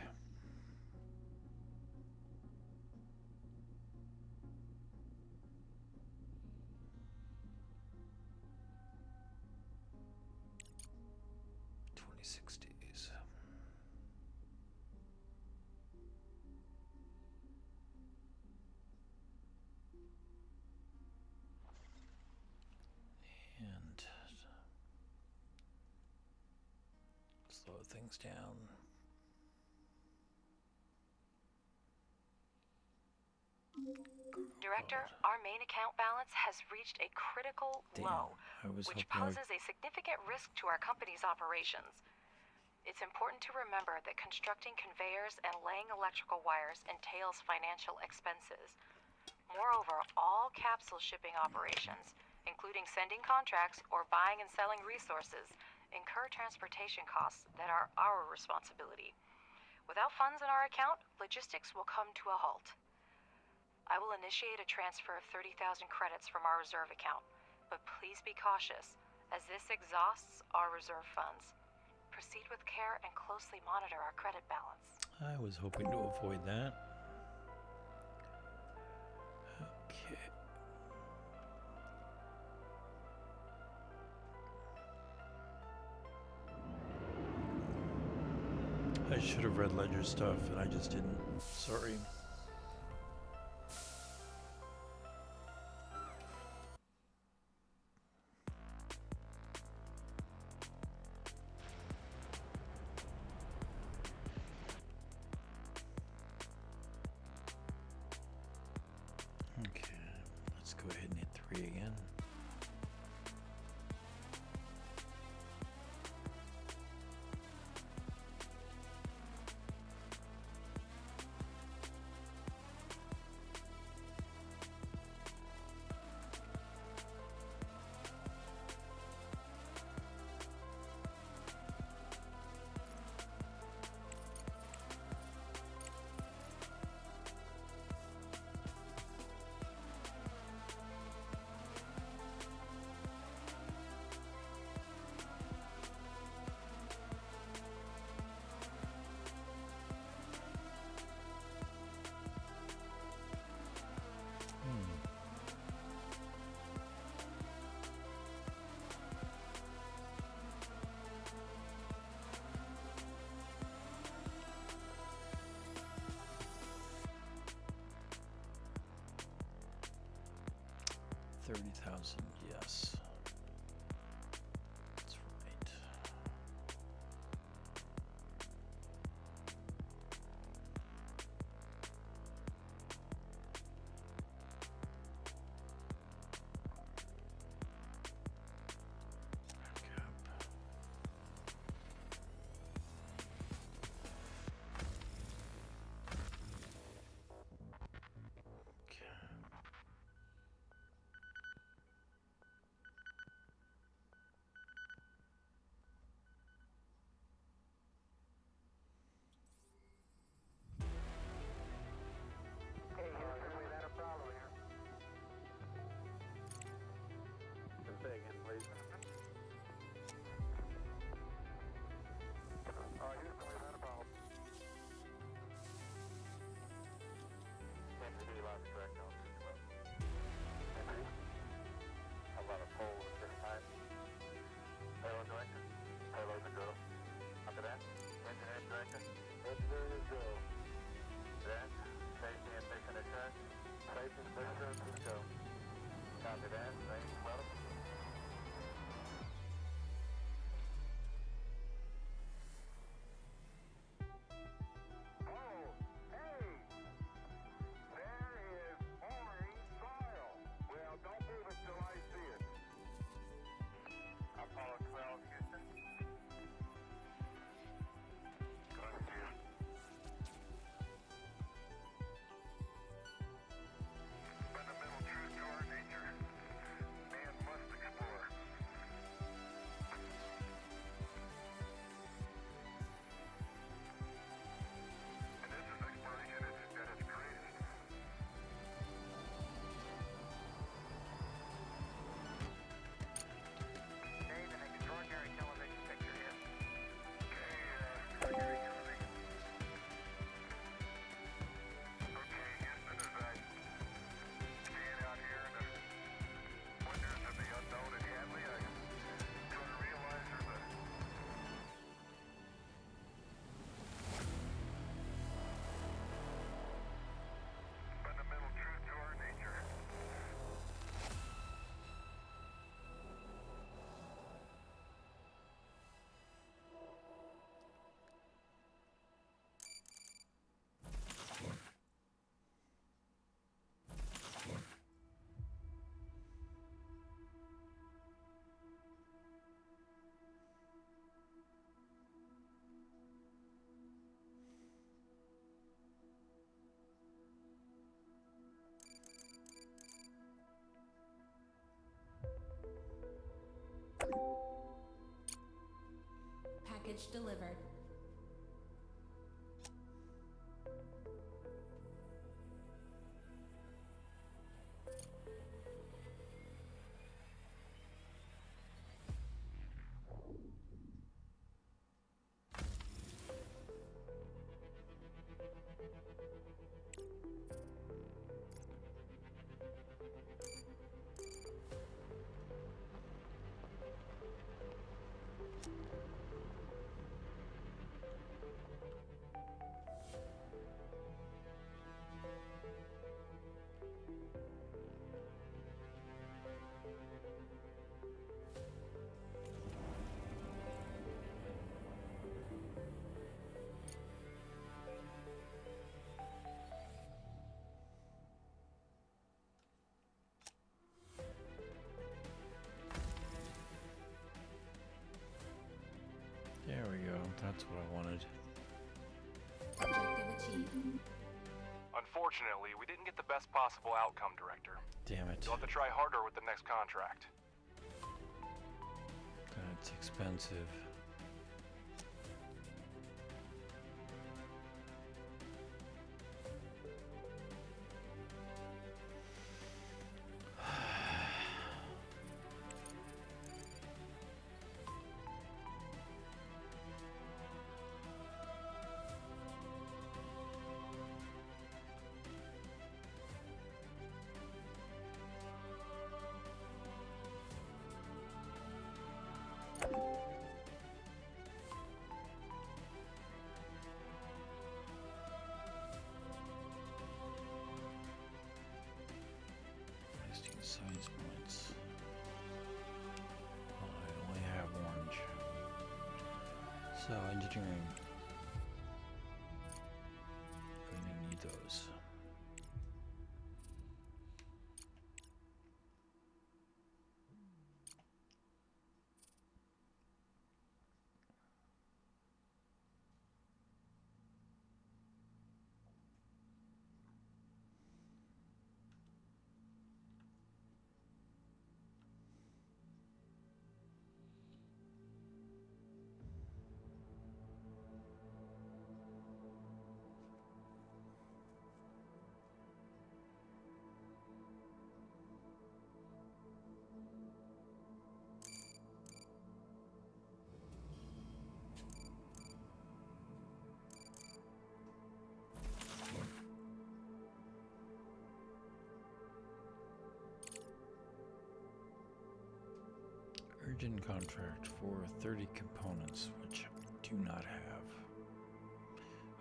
And slow things down. Director, our main account balance has reached a critical low, which poses a significant risk to our company's operations. It's important to remember that constructing conveyors and laying electrical wires entails financial expenses. Moreover, all capsule shipping operations, including sending contracts or buying and selling resources, incur transportation costs that are our responsibility. Without funds in our account, logistics will come to a halt. I will initiate a transfer of 30,000 credits from our reserve account, but please be cautious, as this exhausts our reserve funds. Proceed with care and closely monitor our credit balance. I was hoping to avoid that. Okay. I should have read ledger stuff, and I just didn't. Sorry. Okay, let's go ahead and hit 3 again. 30,000, yes. That's right. Package delivered. There we go. That's what I wanted. Objective achieved. Unfortunately, we didn't get the best possible outcome, Director. Damn it. You'll have to try harder with the next contract. That's expensive. So, engineering. Going to need those. Urgent contract for 30 components, which I do not have.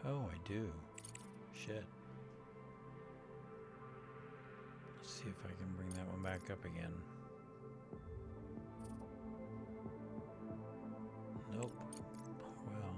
Oh, I do. Shit. Let's see if I can bring that one back up again. Nope. Well.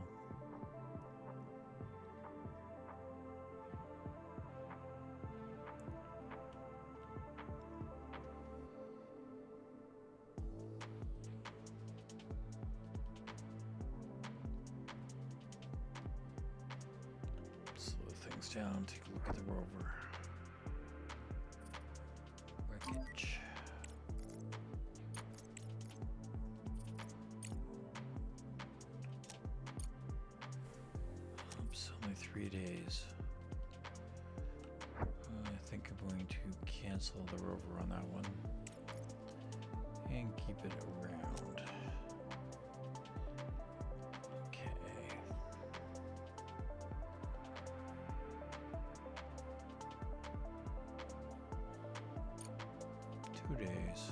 Slow things down, take a look at the rover. Wreckage. Oops, only 3 days. I think I'm going to cancel the rover on that one and keep it around. Okay. 2 days.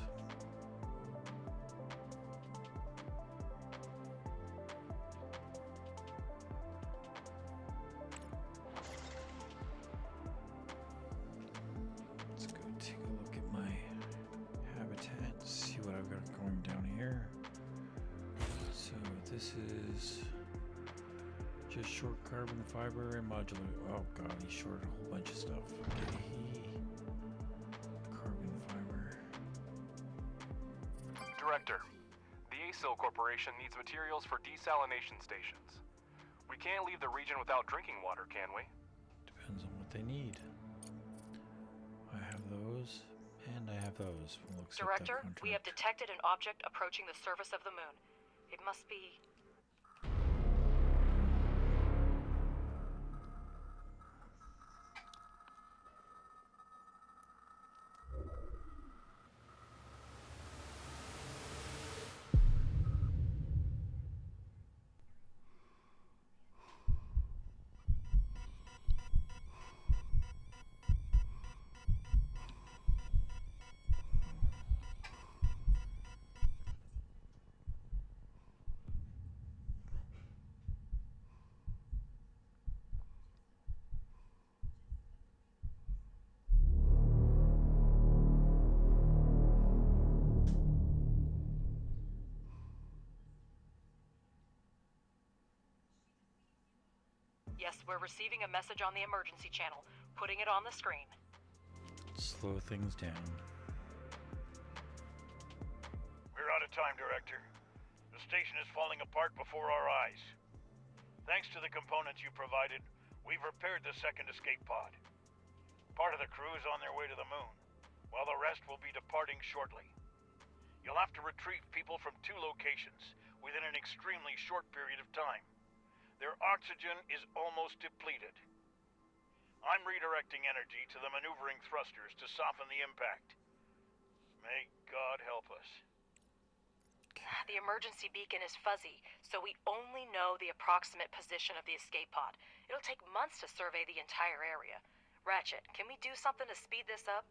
Let's go take a look at my habitat, see what I've got going down here. So this is just short carbon fiber and modular. Oh god, he shorted a whole bunch of stuff. Carbon fiber. Director, the ASIL Corporation needs materials for desalination stations. We can't leave the region without drinking water, can we? Depends on what they need. I have those, and I have those. We'll accept that Director, we have contract. detected an object approaching the surface of the moon. It must be... Yes, we're receiving a message on the emergency channel. Putting it on the screen. Slow things down. We're out of time, Director. The station is falling apart before our eyes. Thanks to the components you provided, we've repaired the second escape pod. Part of the crew is on their way to the moon, while the rest will be departing shortly. You'll have to retrieve people from 2 locations within an extremely short period of time. Their oxygen is almost depleted. I'm redirecting energy to the maneuvering thrusters to soften the impact. May God help us. The emergency beacon is fuzzy, so we only know the approximate position of the escape pod. It'll take months to survey the entire area. Ratchet, can we do something to speed this up?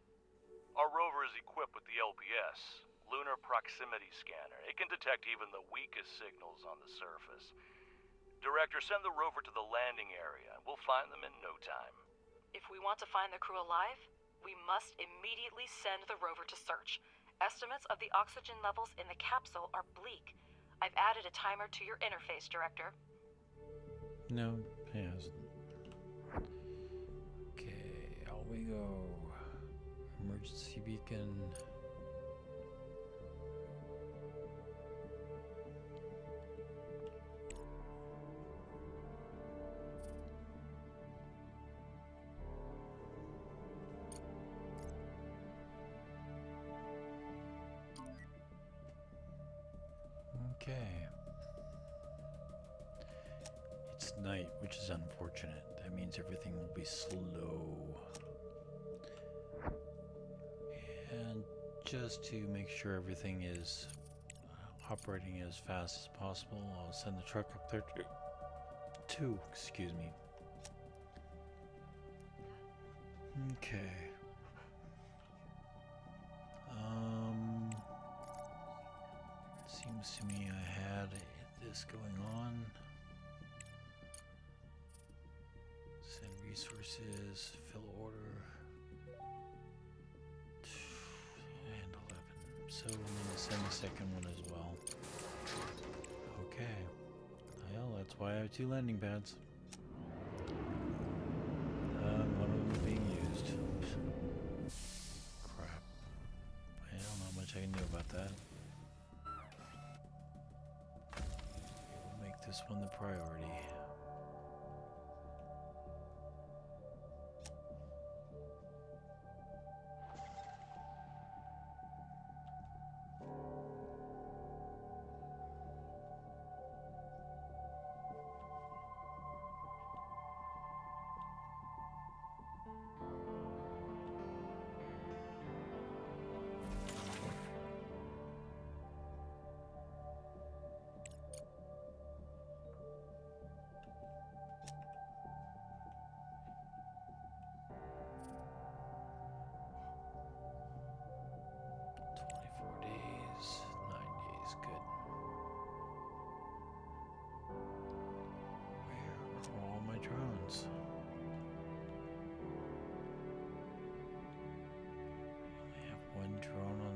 Our rover is equipped with the LPS, Lunar Proximity Scanner. It can detect even the weakest signals on the surface. Director, send the rover to the landing area. We'll find them in no time. If we want to find the crew alive, we must immediately send the rover to search. Estimates of the oxygen levels in the capsule are bleak. I've added a timer to your interface, Director. No, it hasn't. Okay, out we go. Emergency beacon. Okay. It's night, which is unfortunate. That means everything will be slow. And just to make sure everything is operating as fast as possible, I'll send the truck up there to excuse me. Okay. Seems to me I had this going on. Send resources, fill order, and 11. So I'm going to send the second one as well. Okay. Well, that's why I have 2 landing pads. One of them is being used. Crap. Well, not much I can do about that. We'll make this one the priority.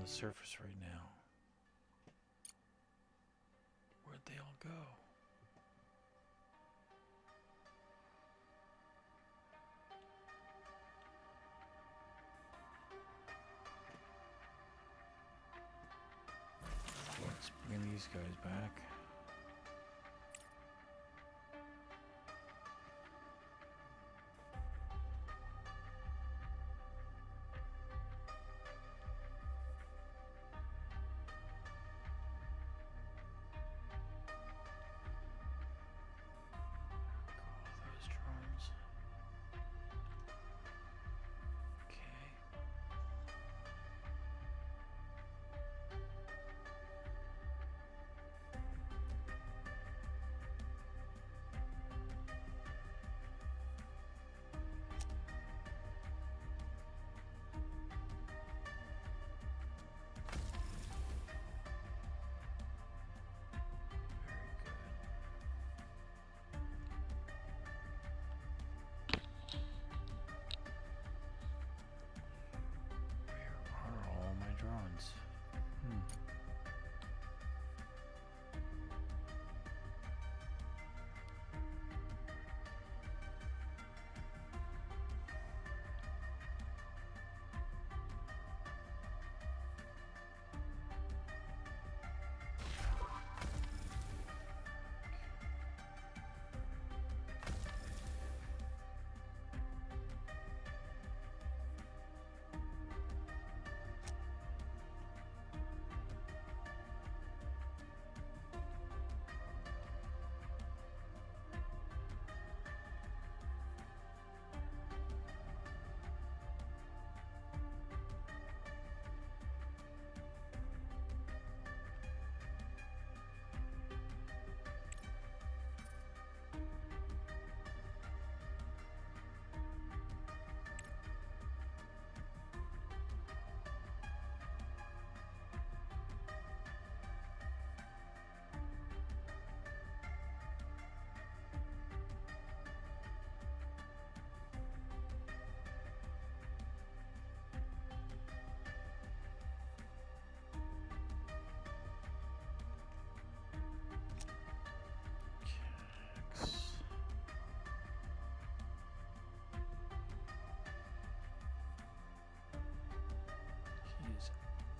Surface right now. Where'd they all go? Let's bring these guys back.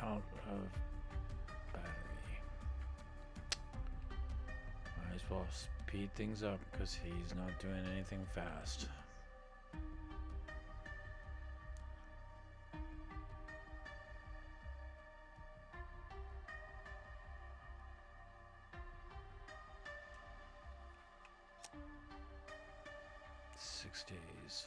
out of battery. Might as well speed things up because he's not doing anything fast. Days.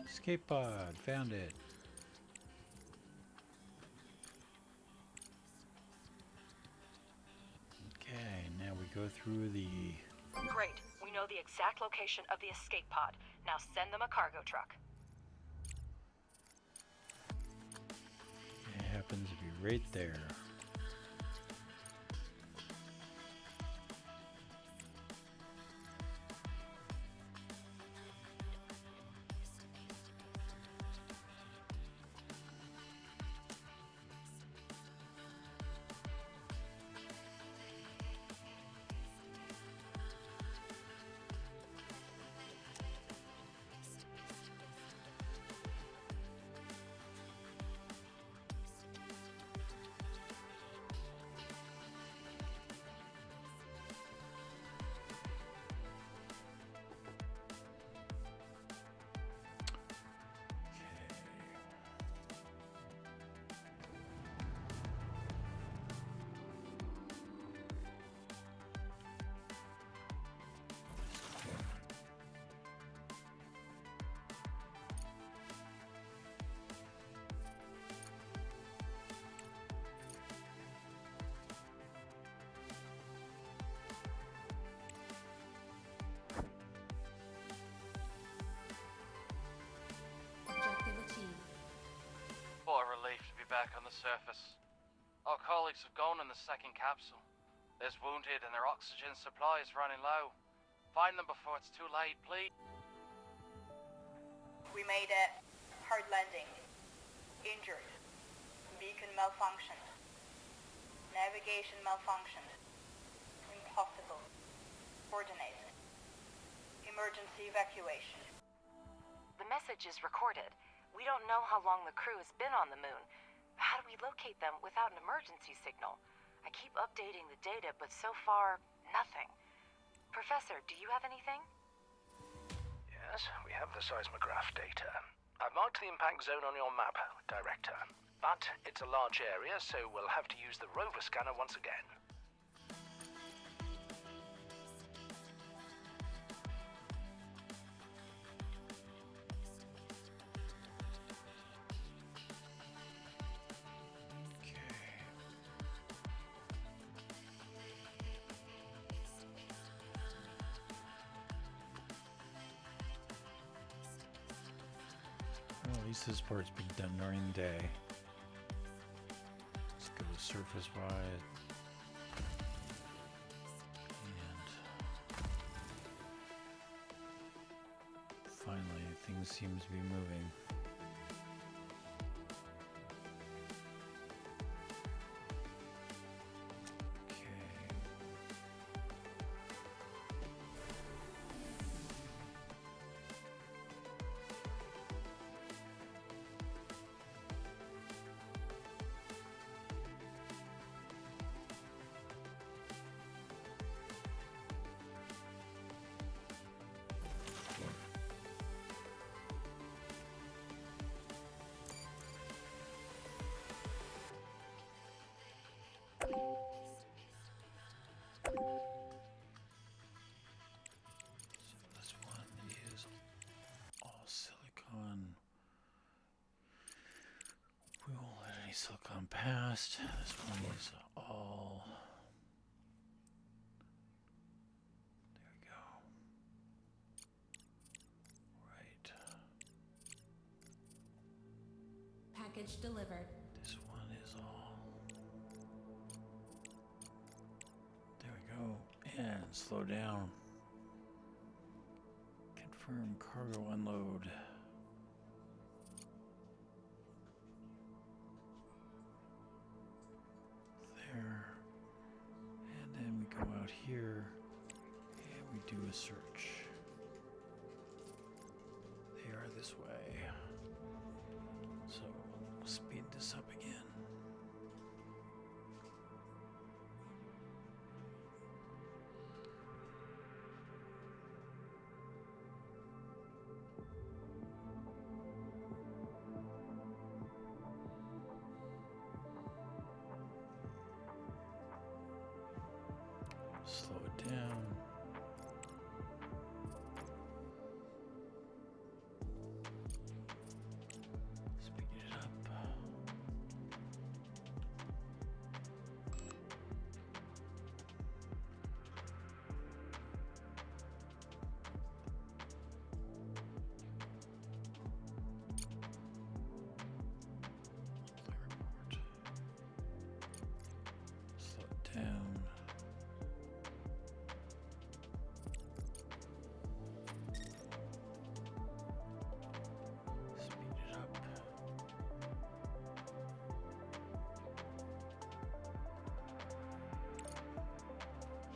Escape pod, found it. Okay, now we go through the... Great. We know the exact location of the escape pod. Now send them a cargo truck. It happens to be right there. the surface. Our colleagues have gone in the second capsule. There's wounded and their oxygen supply is running low. Find them before it's too late, please. We made a hard landing. Injured. Beacon malfunctioned. Navigation malfunctioned. Impossible. Coordinates. Emergency evacuation. The message is recorded. We don't know how long the crew has been on the moon. How do we locate them without an emergency signal? I keep updating the data, but so far, nothing. Professor, do you have anything? Yes, we have the seismograph data. I've marked the impact zone on your map, Director. But it's a large area, so we'll have to use the rover scanner once again. Well, at least this part's been done during the day. Let's go surface wide. And finally, things seem to be moving. This one is all silicon. We won't let any silicon past. This one is all. There we go. Right. Package delivered. This one is all. There we go. And slow down. Confirm cargo unload. There. And then we go out here and we do a search. They are this way. So we'll speed this up again. Slow it down. Speed it up. Clear port. Slow it down. Speed it up.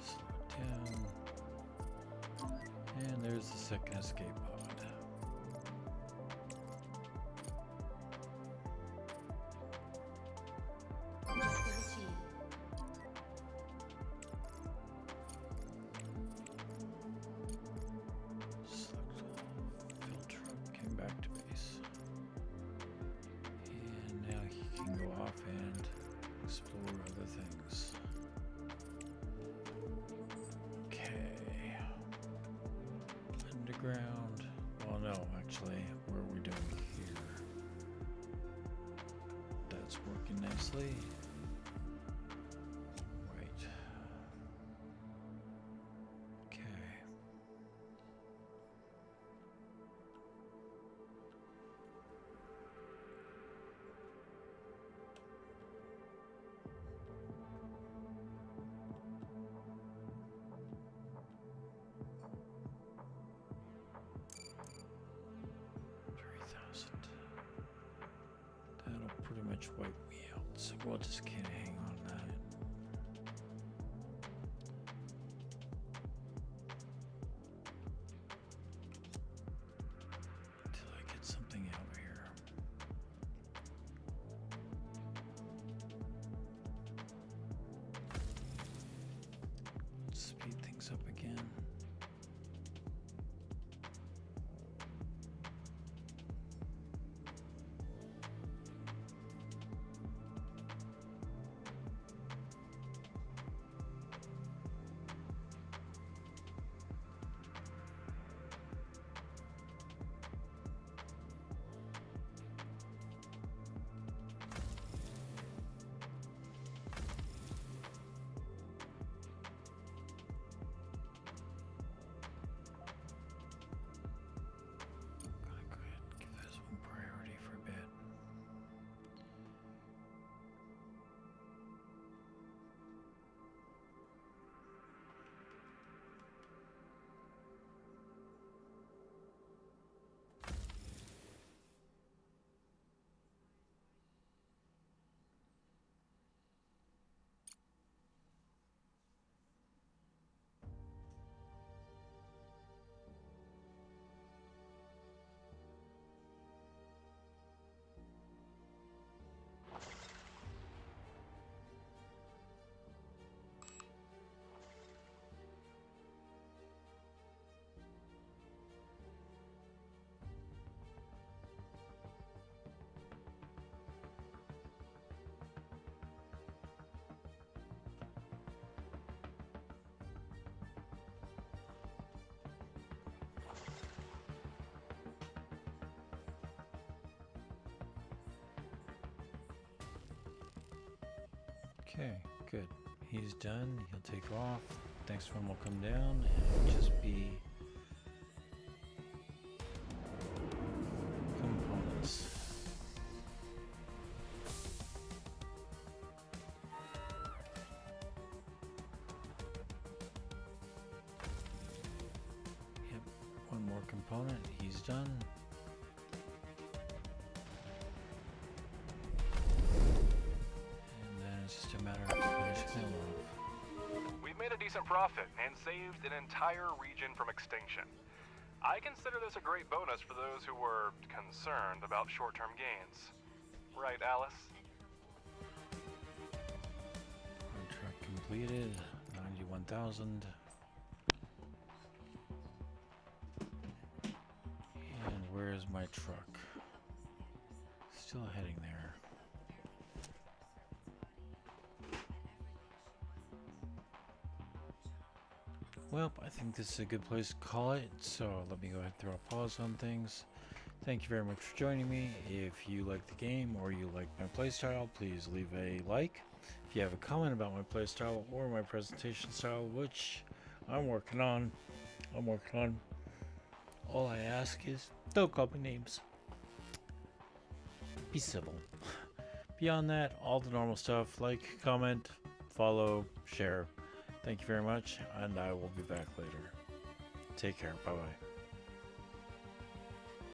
Slow it down. And there's the second escape pod. Objective achieved. Select all. Filter up, came back to base. And now he can go off and explore other things. Okay. Underground. Well, no, actually, what are we doing here? That's working nicely. Right. Okay. much wipe me out, so we'll just kind of hang on to that. Until I get something out here. Speed things up again. Gonna go ahead and give this one priority for a bit. Okay, good. He's done. He'll take off. Next one will come down and just be components. Yep, one more component. He's done. It's just a matter of finishing them off. We've made a decent profit and saved an entire region from extinction. I consider this a great bonus for those who were concerned about short-term gains. Right, Alice? Contract completed. 91,000. And where's my truck? Still heading there. Well, I think this is a good place to call it, so let me go ahead and throw a pause on things. Thank you very much for joining me. If you like the game or you like my playstyle, please leave a like. If you have a comment about my playstyle or my presentation style, which I'm working on, all I ask is don't call me names. Be civil. Beyond that, all the normal stuff, like, comment, follow, share. Thank you very much, and I will be back later. Take care. Bye-bye.